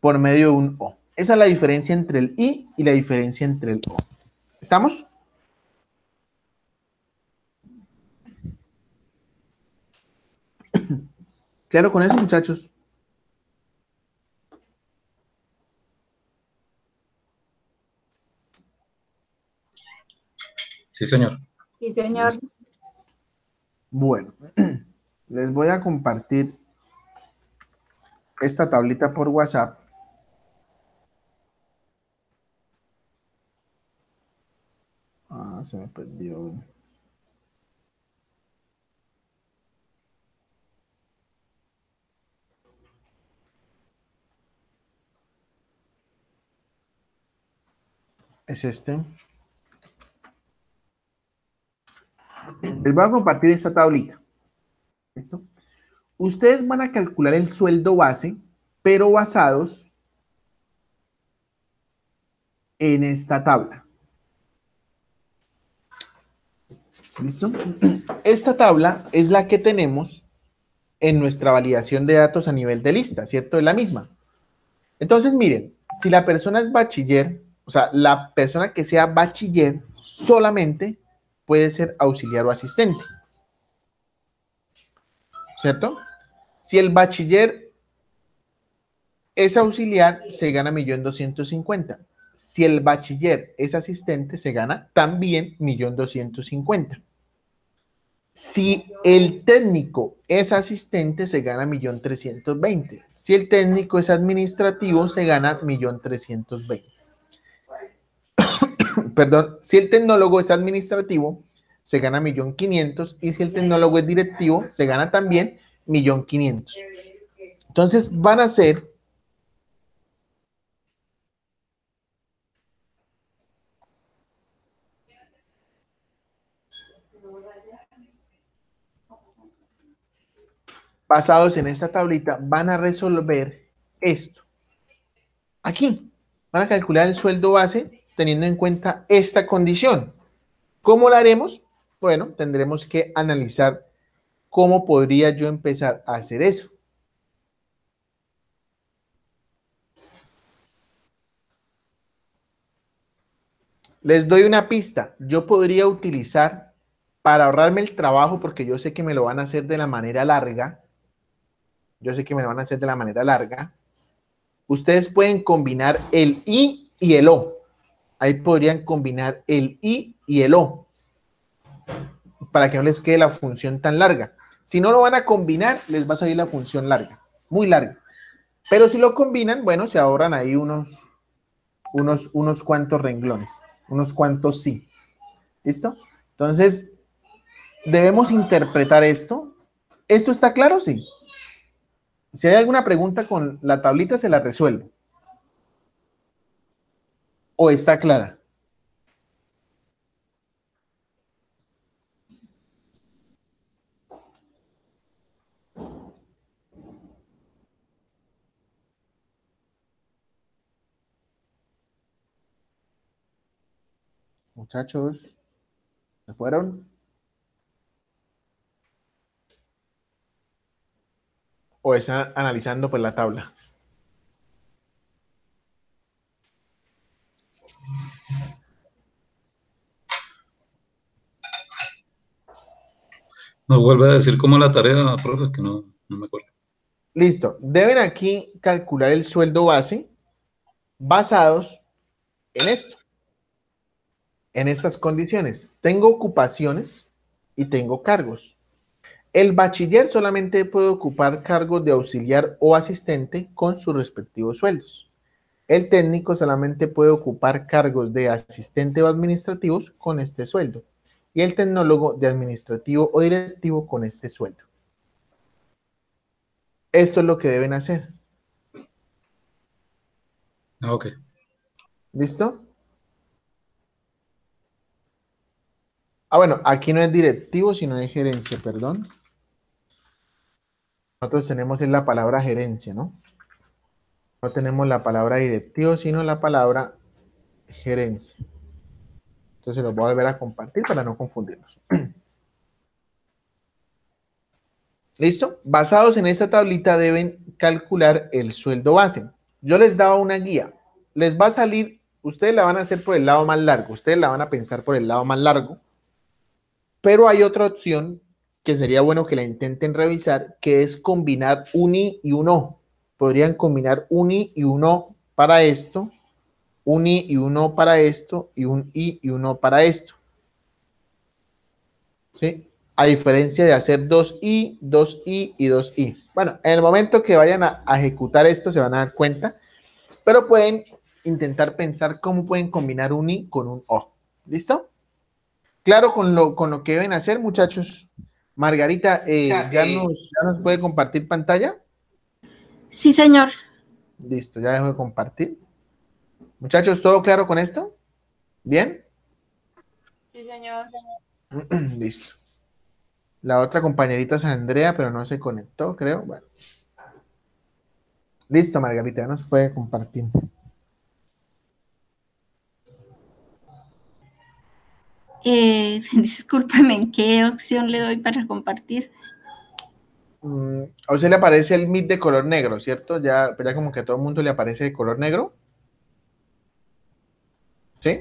por medio de un O. Esa es la diferencia entre el I y la diferencia entre el O. ¿Estamos? ¿Claro con eso, muchachos? Sí, señor. Sí, señor. Bueno, les voy a compartir esta tablita por WhatsApp. Ah, se me perdió. Es este. Les voy a compartir esta tablita. ¿Listo? Ustedes van a calcular el sueldo base, pero basados en esta tabla. ¿Listo? Esta tabla es la que tenemos en nuestra validación de datos a nivel de lista, ¿cierto? Es la misma. Entonces, miren, si la persona es bachiller, o sea, la persona que sea bachiller solamente puede ser auxiliar o asistente, ¿cierto? Si el bachiller es auxiliar, se gana 1.250.000. Si el bachiller es asistente, se gana también 1.250.000. Si el técnico es asistente, se gana 1.320.000. Si el técnico es administrativo, se gana 1.320.000. Perdón, si el tecnólogo es administrativo, se gana 1.500.000. Y si el tecnólogo es directivo, se gana también 1.500.000. Entonces van a ser basados en esta tablita, van a resolver esto. Aquí, van a calcular el sueldo base teniendo en cuenta esta condición. ¿Cómo lo haremos? Bueno, tendremos que analizar cómo podría yo empezar a hacer eso. Les doy una pista. Yo podría utilizar, para ahorrarme el trabajo, porque yo sé que me lo van a hacer de la manera larga, ustedes pueden combinar el I y el O. Ahí podrían combinar el I y el O, para que no les quede la función tan larga. Si no lo van a combinar, les va a salir la función larga, muy larga. Pero si lo combinan, bueno, se ahorran ahí unos cuantos renglones, unos cuantos sí. ¿Listo? Entonces, debemos interpretar esto. ¿Esto está claro? Sí. Si hay alguna pregunta con la tablita, se la resuelvo. ¿O está clara? Muchachos, ¿se fueron? ¿O están analizando pues la tabla? Nos vuelve a decir cómo la tarea, profe, que no me acuerdo. Listo. Deben aquí calcular el sueldo base basados en esto, en estas condiciones. Tengo ocupaciones y tengo cargos. El bachiller solamente puede ocupar cargos de auxiliar o asistente con sus respectivos sueldos. El técnico solamente puede ocupar cargos de asistente o administrativos con este sueldo. Y el tecnólogo de administrativo o directivo con este sueldo. Esto es lo que deben hacer. Ok. ¿Listo? Ah, bueno, aquí no es directivo, sino de gerencia, perdón. Nosotros tenemos la palabra gerencia, ¿no? No tenemos la palabra directivo, sino la palabra gerencia. Entonces los voy a volver a compartir para no confundirnos. ¿Listo? Basados en esta tablita deben calcular el sueldo base. Yo les daba una guía. Les va a salir, ustedes la van a hacer por el lado más largo, ustedes la van a pensar por el lado más largo, pero hay otra opción que sería bueno que la intenten revisar, que es combinar un I y un O. Podrían combinar un I y un O para esto, un I y un O para esto, y un I y un O para esto. ¿Sí? A diferencia de hacer 2I, 2I y 2I. Bueno, en el momento que vayan a ejecutar esto se van a dar cuenta, pero pueden intentar pensar cómo pueden combinar un I con un O. ¿Listo? Claro con lo que deben hacer, muchachos. Margarita, ¿ya nos puede compartir pantalla? Sí, señor. Listo, ya dejo de compartir. Muchachos, ¿todo claro con esto? ¿Bien? Sí, señor. Listo. La otra compañerita es Andrea, pero no se conectó, creo. Bueno. Listo, Margarita, ya nos puede compartir. Discúlpeme, ¿en qué opción le doy para compartir? A usted le aparece el Meet de color negro, ¿cierto? Ya como que a todo el mundo le aparece de color negro. ¿Sí?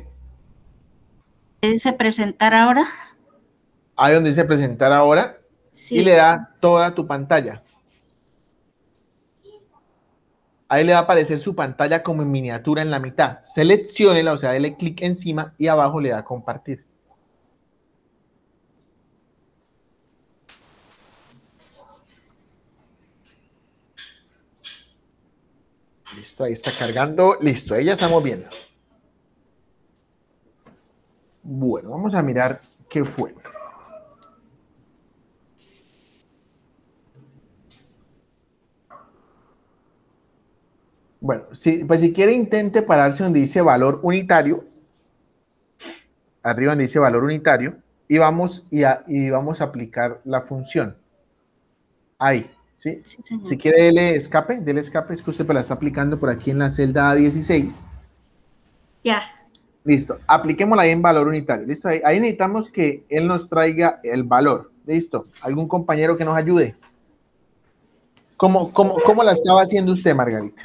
¿Dice presentar ahora? Ahí donde dice presentar ahora. Sí. Y le da toda tu pantalla. Ahí le va a aparecer su pantalla como en miniatura en la mitad. Selecciónela, o sea, dele clic encima y abajo le da compartir. Listo, ahí está cargando. Listo, ahí ya estamos viendo. Bueno, vamos a mirar qué fue. Bueno, pues si quiere intente pararse donde dice valor unitario. Arriba donde dice valor unitario. Y vamos a aplicar la función. Ahí. ¿Sí? Sí, señor. Si quiere, dele escape, es que usted me la está aplicando por aquí en la celda 16. Ya. Listo, apliquémosla ahí en valor unitario. Listo, ahí necesitamos que él nos traiga el valor. Listo, algún compañero que nos ayude. ¿Cómo la estaba haciendo usted, Margarita?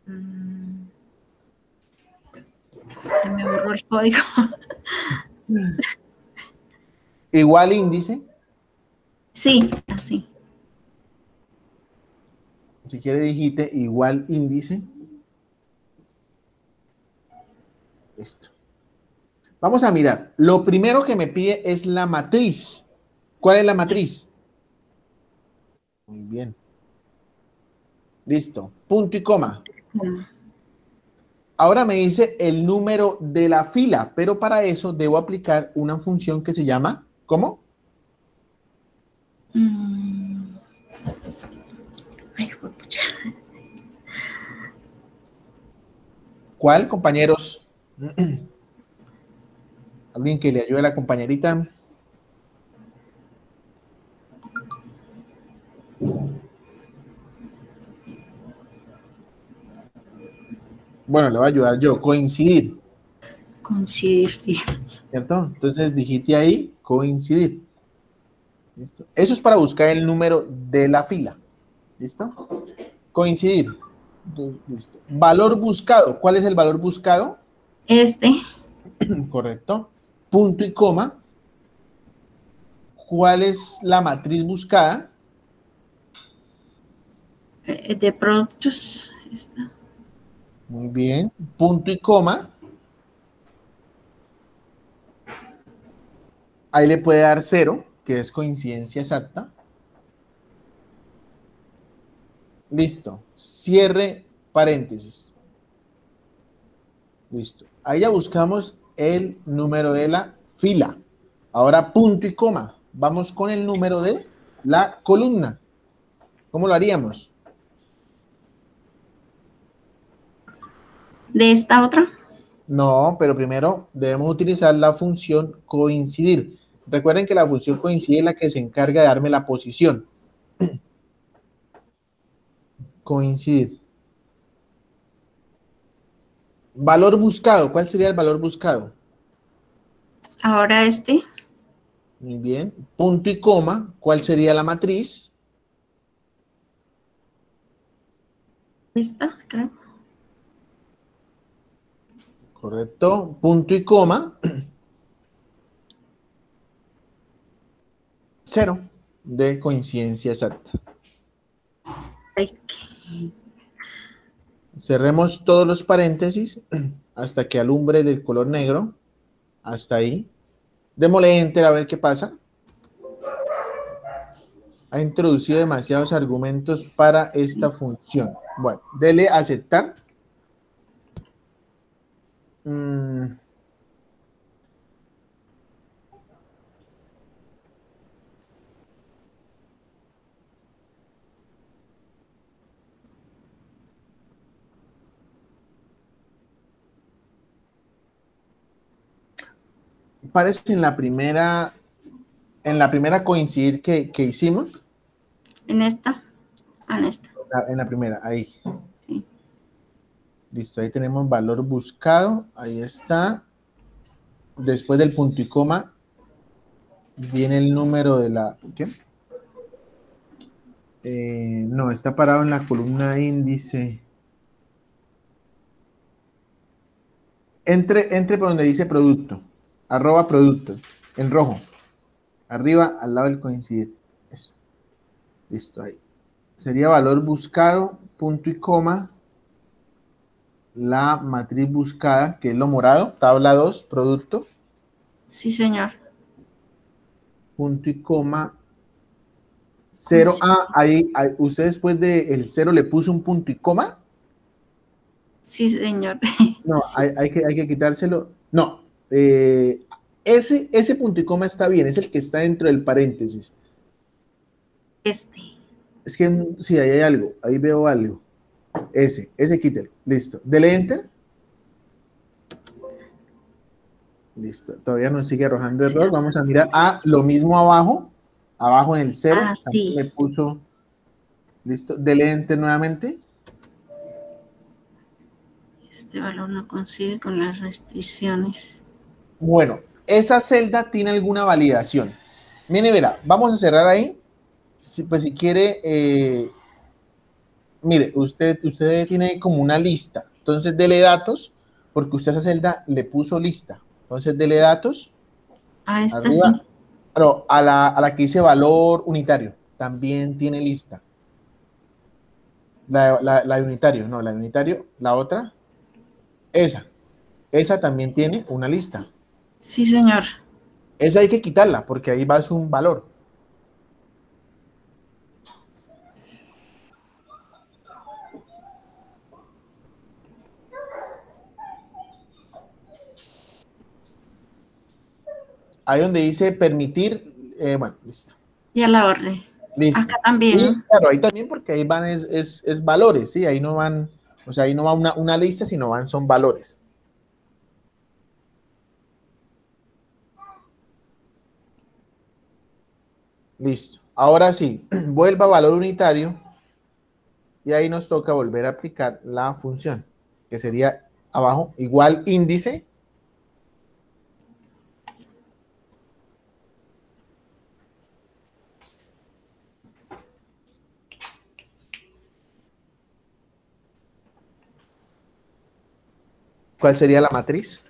Mm, Se me borró el código. Igual índice. Sí, así. Si quiere, digite igual índice. Listo. Vamos a mirar. Lo primero que me pide es la matriz. ¿Cuál es la matriz? Muy bien. Listo. Punto y coma. Ahora me dice el número de la fila, pero para eso debo aplicar una función que se llama, ¿cómo? Ay, pucha. ¿Cuál, compañeros? ¿Alguien que le ayude a la compañerita? Bueno, le voy a ayudar yo. Coincidir, Coincidir, sí. ¿cierto? Entonces digite ahí, coincidir. ¿Listo? Eso es para buscar el número de la fila. ¿Listo? Coincidir. Listo. Valor buscado. ¿Cuál es el valor buscado? Correcto. Punto y coma. ¿Cuál es la matriz buscada? De productos. Esta. Muy bien. Punto y coma. Ahí le puede dar 0, que es coincidencia exacta. Listo. Cierre paréntesis. Listo. Ahí ya buscamos el número de la fila. Ahora punto y coma. Vamos con el número de la columna. ¿Cómo lo haríamos? ¿De esta otra? No, pero primero debemos utilizar la función coincidir. Recuerden que la función coincidir es la que se encarga de darme la posición. Coincidir. Valor buscado. ¿Cuál sería el valor buscado? Ahora Muy bien. Punto y coma. ¿Cuál sería la matriz? Esta, creo. Correcto. Punto y coma. 0 de coincidencia exacta. Ay, Cerremos todos los paréntesis hasta que alumbre del color negro. Hasta ahí. Démosle enter a ver qué pasa. Ha introducido demasiados argumentos para esta función. Bueno, dele a aceptar. Parece que en la primera coincidir que hicimos. ¿En esta? Ah, en esta. En la primera, ahí. Sí. Listo, ahí tenemos valor buscado. Ahí está. Después del punto y coma viene el número de la... ¿Qué? No, está parado en la columna índice. Entre por donde dice producto. @ producto. En rojo. Arriba, al lado del coincidir. Eso. Listo, ahí. Sería valor buscado, punto y coma. La matriz buscada, que es lo morado. Tabla 2, producto. Sí, señor. Punto y coma. 0. Ahí, usted después del 0 le puso un punto y coma. Sí, señor. No, Sí. hay que quitárselo. No, ese punto y coma está bien, es el que está dentro del paréntesis. Es que sí, ahí hay algo, ahí veo algo. Ese quítelo. Listo. Dele enter. Listo. Todavía nos sigue arrojando error. Vamos a mirar. Lo mismo abajo. Abajo en el 0 Ah, también le sí. puso, listo, dele enter nuevamente. Este valor no coincide con las restricciones. Bueno, esa celda tiene alguna validación. Mire, verá, vamos a cerrar ahí. Pues si quiere, mire, usted tiene como una lista. Entonces, dele datos, porque usted a esa celda le puso lista. Entonces, dele datos, Ah, esta arriba, sí. pero a la que dice valor unitario, también tiene lista. La de unitario, no, la de unitario, la otra, esa también tiene una lista. Sí, señor. Esa hay que quitarla, porque ahí va un valor. Ahí donde dice permitir, bueno, listo. Ya la borré. Listo. Acá también, Y ¿no? claro, ahí también porque ahí van es valores, ¿sí? Ahí no van, o sea, ahí no va una lista, sino son valores. Listo. Ahora sí, vuelva a valor unitario y ahí nos toca volver a aplicar la función, que sería abajo igual índice. ¿Cuál sería la matriz?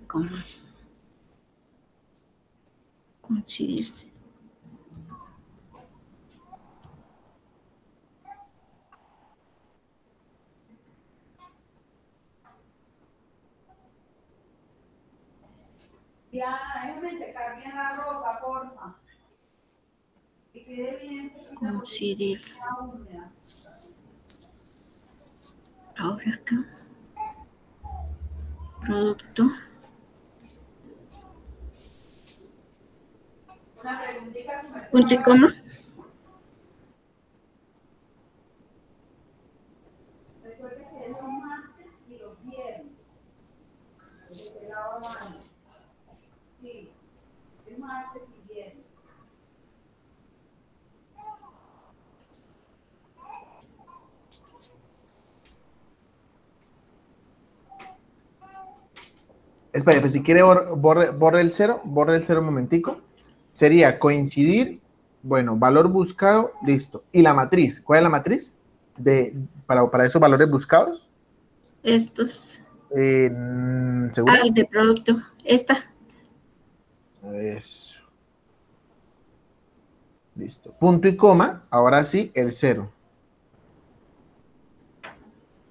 Coma. Coincidir. Ya, déjame secar bien la ropa, porfa. Que quede bien secita porque Coincidir. está húmeda. Ahora acá. Producto. Una preguntita que me Punto y coma. recuerde que es los martes y los viernes. Porque se lava mano. Sí, es martes y viernes. Espera, pues si quiere borre el cero un momentico. Sería coincidir, bueno, valor buscado, listo. ¿Y la matriz? ¿Cuál es la matriz para esos valores buscados? Estos. ¿Segura? El de producto. Esta. Eso. Listo. Punto y coma, ahora sí, el 0.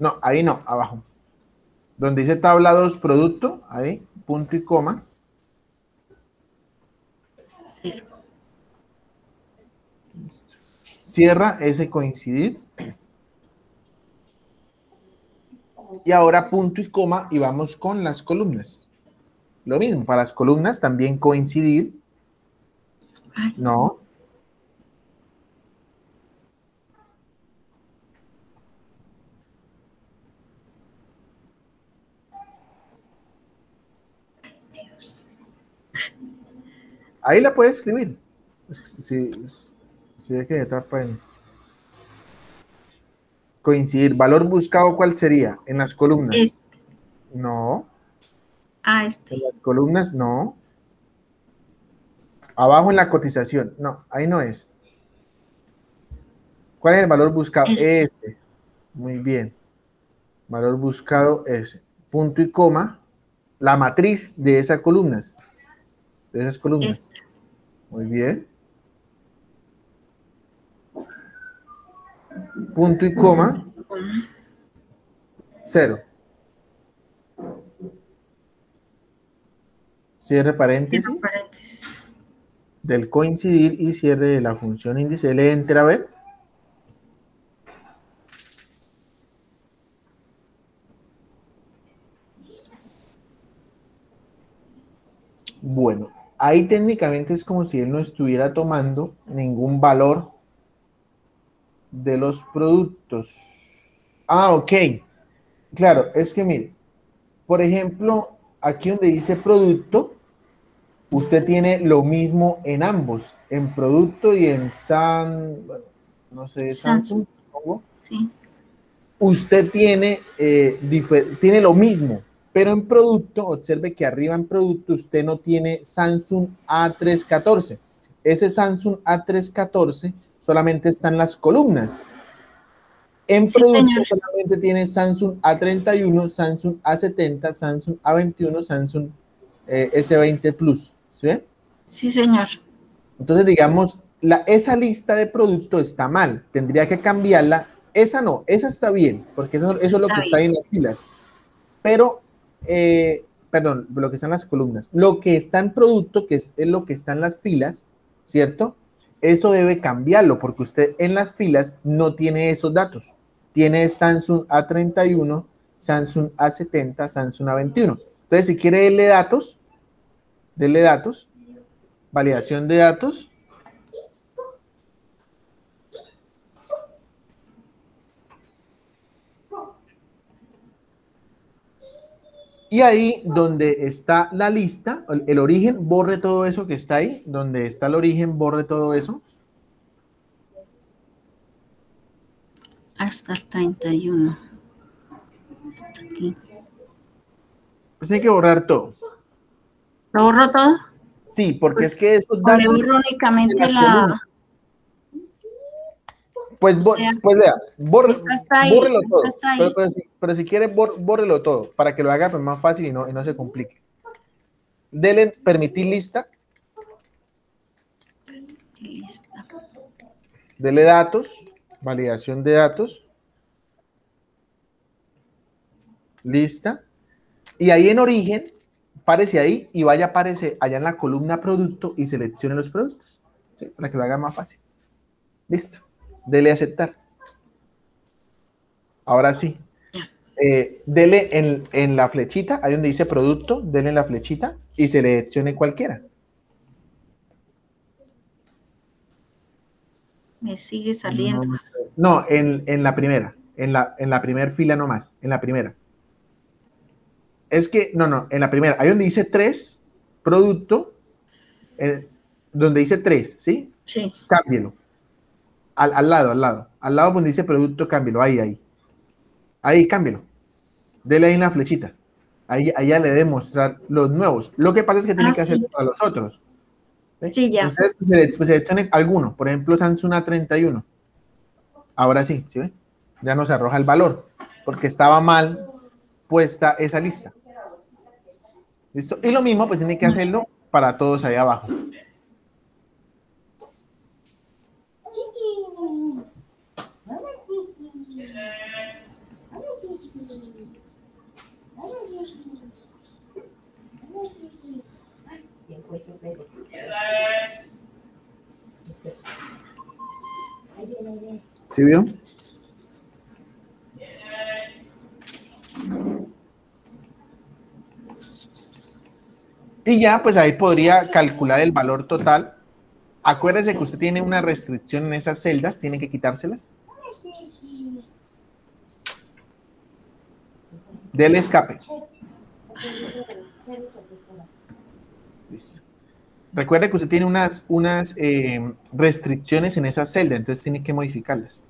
No, ahí no, abajo. Donde dice tabla 2 producto, ahí, punto y coma. 0. Cierra ese coincidir. Y ahora punto y coma y vamos con las columnas. Lo mismo, para las columnas también coincidir. Ay. No. Dios. Ahí la puede escribir. Si hay que etapa en coincidir. Valor buscado, ¿cuál sería? En las columnas. Este. No. Este. En las columnas, no. Abajo en la cotización. No, ahí no es. ¿Cuál es el valor buscado? Este. Muy bien. Valor buscado es punto y coma. La matriz de esas columnas. De esas columnas. Esta. Muy bien. Punto y coma. 0. Cierre paréntesis. Del coincidir y cierre de la función índice. Le enter a ver. Bueno, ahí técnicamente es como si él no estuviera tomando ningún valor de los productos. Ah, ok. Claro, es que mire, por ejemplo, aquí donde dice producto, usted tiene lo mismo en ambos, en producto y en bueno, no sé, Samsung, Samsung, supongo. sí. Usted tiene, tiene lo mismo, pero en producto, observe que arriba en producto usted no tiene Samsung A314. Ese Samsung A314 solamente está en las columnas. En Sí, producto señor. solamente tiene Samsung A31, Samsung A70, Samsung A21, Samsung S20 Plus. ¿Sí ve? Sí, señor. Entonces, digamos, esa lista de producto está mal. Tendría que cambiarla. Esa no, esa está bien, porque eso es lo Está que está bien. ahí en las filas. Pero, perdón, lo que está en las columnas. Lo que está en producto, que es lo que está en las filas, ¿cierto? Eso debe cambiarlo, porque usted en las filas no tiene esos datos. Tiene Samsung A31, Samsung A70, Samsung A21. Entonces, si quiere denle datos, validación de datos. Y ahí donde está la lista, el origen, borre todo eso que está ahí. Donde está el origen, borre todo eso. Hasta el 31. Hasta aquí. Pues hay que borrar todo. ¿Lo borro todo? Sí, porque es que esos ¿O le datos borro de únicamente las columnas, o sea, pues vea, esta está ahí, bórrelo esta todo. está ahí? Pero si quiere, bórrelo todo para que lo haga pues, más fácil y no se complique. Dele permitir lista, Lista. dele datos, validación de datos, lista. Y ahí en origen, párese ahí y vaya a aparecer allá en la columna producto y seleccione los productos, ¿sí? Para que lo haga más fácil. Listo. Dele aceptar. Ahora sí. Dele en la flechita, ahí donde dice producto, dele en la flechita y seleccione cualquiera. Me sigue saliendo. No, en la primera, en la primera fila nomás, en la primera. Es que, no, en la primera, ahí donde dice 3, producto, donde dice 3, ¿sí? Sí. Cámbielo. Al lado donde dice producto, cámbielo, ahí, cámbielo. Dele ahí en la flechita. Ahí ya le debe mostrar los nuevos. Lo que pasa es que tiene que hacer Sí. para los otros. ¿Sí? Sí, ya. Entonces, pues, seleccione alguno. Por ejemplo, Samsung A31. Ahora sí, ¿sí ve? Ya nos arroja el valor, porque estaba mal puesta esa lista. ¿Listo? Y lo mismo, pues tiene que hacerlo para todos ahí abajo. ¿Sí vio? Y ya, pues ahí podría calcular el valor total. Acuérdese que usted tiene una restricción en esas celdas, tiene que quitárselas. Dele escape. Listo. Recuerde que usted tiene unas restricciones en esa celda, entonces tiene que modificarlas.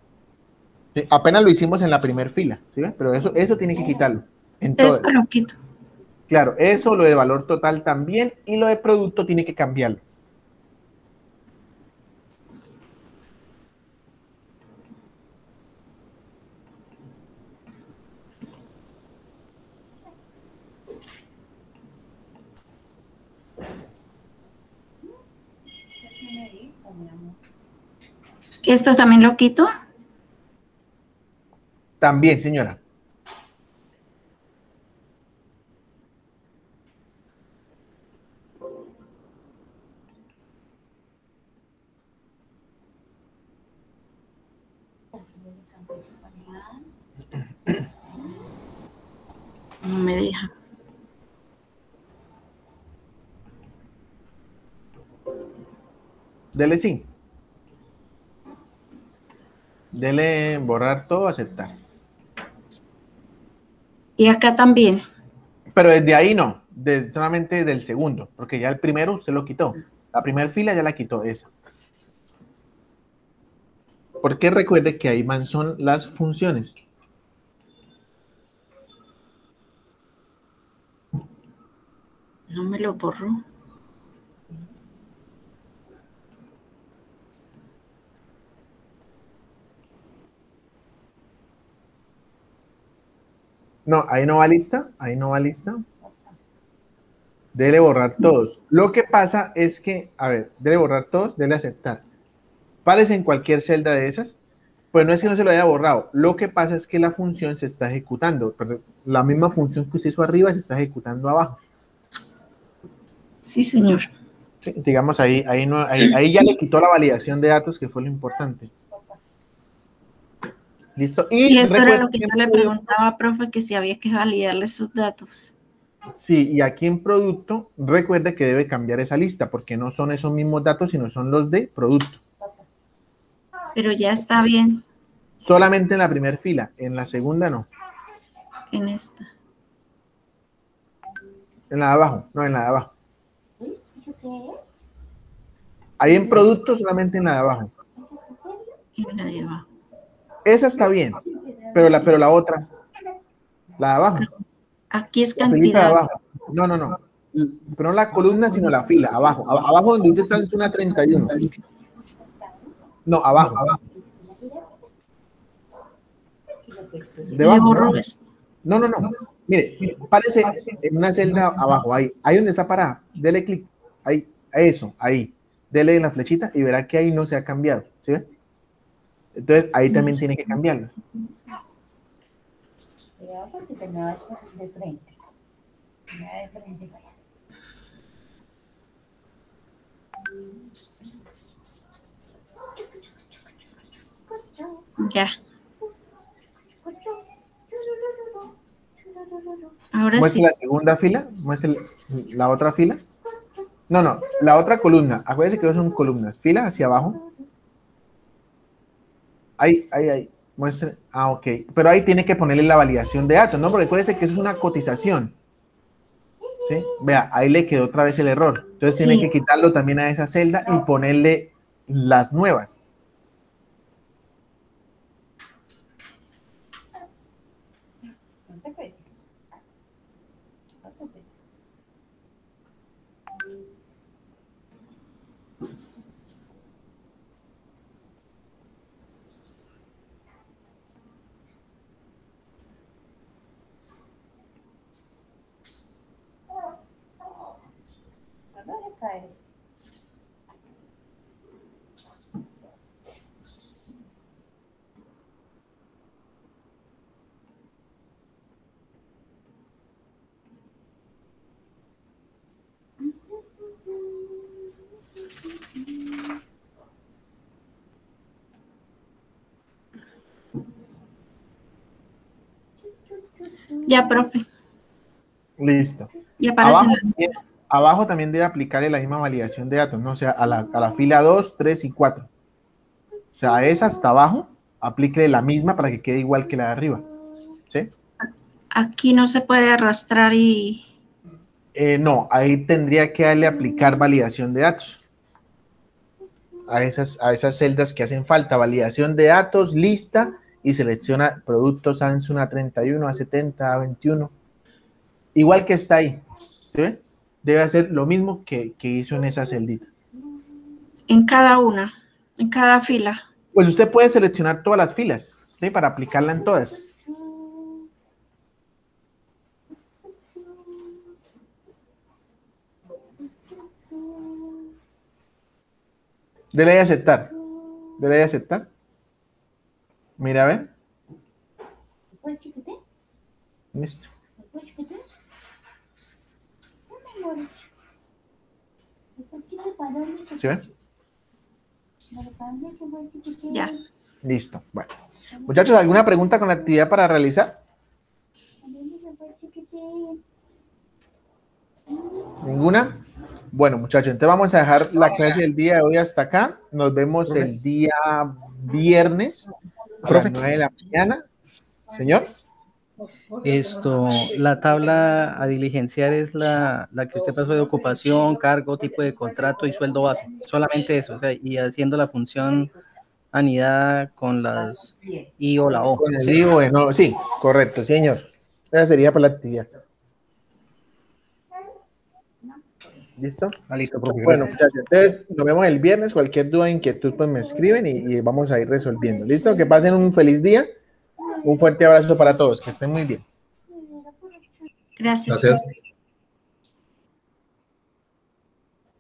Sí, apenas lo hicimos en la primera fila, ¿sí? Pero eso tiene que quitarlo en Esto todas. lo quito. Claro, eso, lo de valor total también, y lo de producto tiene que cambiarlo. ¿Esto también lo quito? También, señora. No me deja. Dele sí. Dele borrar todo, aceptar. Y acá también. Pero desde ahí no, solamente del segundo, porque ya el primero usted lo quitó. La primera fila ya la quitó esa. Porque recuerde que ahí son las funciones. No me lo borró. No, ahí no va lista, ahí no va lista. Debe borrar todos. Lo que pasa es que, a ver, debe borrar todos, debe aceptar. Párese en cualquier celda de esas, pues no es que no se lo haya borrado. Lo que pasa es que la función se está ejecutando. Pero la misma función que usted hizo arriba se está ejecutando abajo. Sí, señor. Sí, digamos, ahí ya le quitó la validación de datos, que fue lo importante. ¿Listo? Y Sí, eso era lo que en yo le preguntaba, profe, que si había que validarle sus datos. Sí, y aquí en producto, recuerde que debe cambiar esa lista, porque no son esos mismos datos, sino son los de producto. Pero ya está bien Solamente en la primera fila, en la segunda no. en esta. En la de abajo, no, en la de abajo. Ahí en producto, solamente en la de abajo. En la de abajo. Esa está bien, pero la otra, la de abajo. Aquí es La filita de cantidad. abajo. No. Pero no la columna, sino la fila, abajo. Abajo donde dice Samsung 31. No, abajo. Debajo. No. Mire, parece en una celda abajo, ahí donde está parada. Dele clic. Ahí, eso, ahí. Dele en la flechita y verá que ahí no se ha cambiado. ¿Sí ve? Entonces, ahí también tiene que cambiarlo. Porque te me vas de frente. Me va de frente para allá. Ya. Ahora Muestre sí. la segunda fila, muestre la otra fila. No, la otra columna. Acuérdense que son columnas. Fila hacia abajo. Ahí. Muestre. Ah, ok. Pero ahí tiene que ponerle la validación de datos, ¿no? Porque acuérdense que eso es una cotización. ¿Sí? Vea, ahí le quedó otra vez el error. Entonces tiene que quitarlo también a esa celda y ponerle las nuevas. Ya, profe. Listo. Ya aparece. Abajo también debe aplicarle la misma validación de datos, ¿no? O sea, a la fila 2, 3 y 4. O sea, a esa hasta abajo, aplíquele la misma para que quede igual que la de arriba. ¿Sí? Aquí no se puede arrastrar y... No, ahí tendría que darle aplicar validación de datos. A esas celdas que hacen falta, validación de datos, lista, y selecciona productos Samsung A31, A70, A21. Igual que está ahí. ¿Sí ve? Debe hacer lo mismo que hizo en esa celdita. En cada una, en cada fila. Pues usted puede seleccionar todas las filas, ¿sí? Para aplicarla en todas. Dele ahí a aceptar. Dele ahí a aceptar. Mira, a ver. Listo. ¿Sí ve? Ya. Listo. Bueno. Muchachos, ¿alguna pregunta con la actividad para realizar? ¿Ninguna? Bueno, muchachos, entonces vamos a dejar la clase del día de hoy hasta acá. Nos vemos el día viernes a las 9 de la mañana. Señor. La tabla a diligenciar es la que usted pasó de ocupación, cargo, tipo de contrato y sueldo base. Solamente eso, o sea, y haciendo la función anidada con las I o la O. Con el ¿Sí? I, bueno, sí, correcto, señor. Esa sería para la actividad. ¿Listo? Listo, profe, Bueno, gracias. muchachos, entonces nos vemos el viernes. Cualquier duda, inquietud, pues me escriben y vamos a ir resolviendo. ¿Listo? Que pasen un feliz día. Un fuerte abrazo para todos. Que estén muy bien. Gracias. Gracias.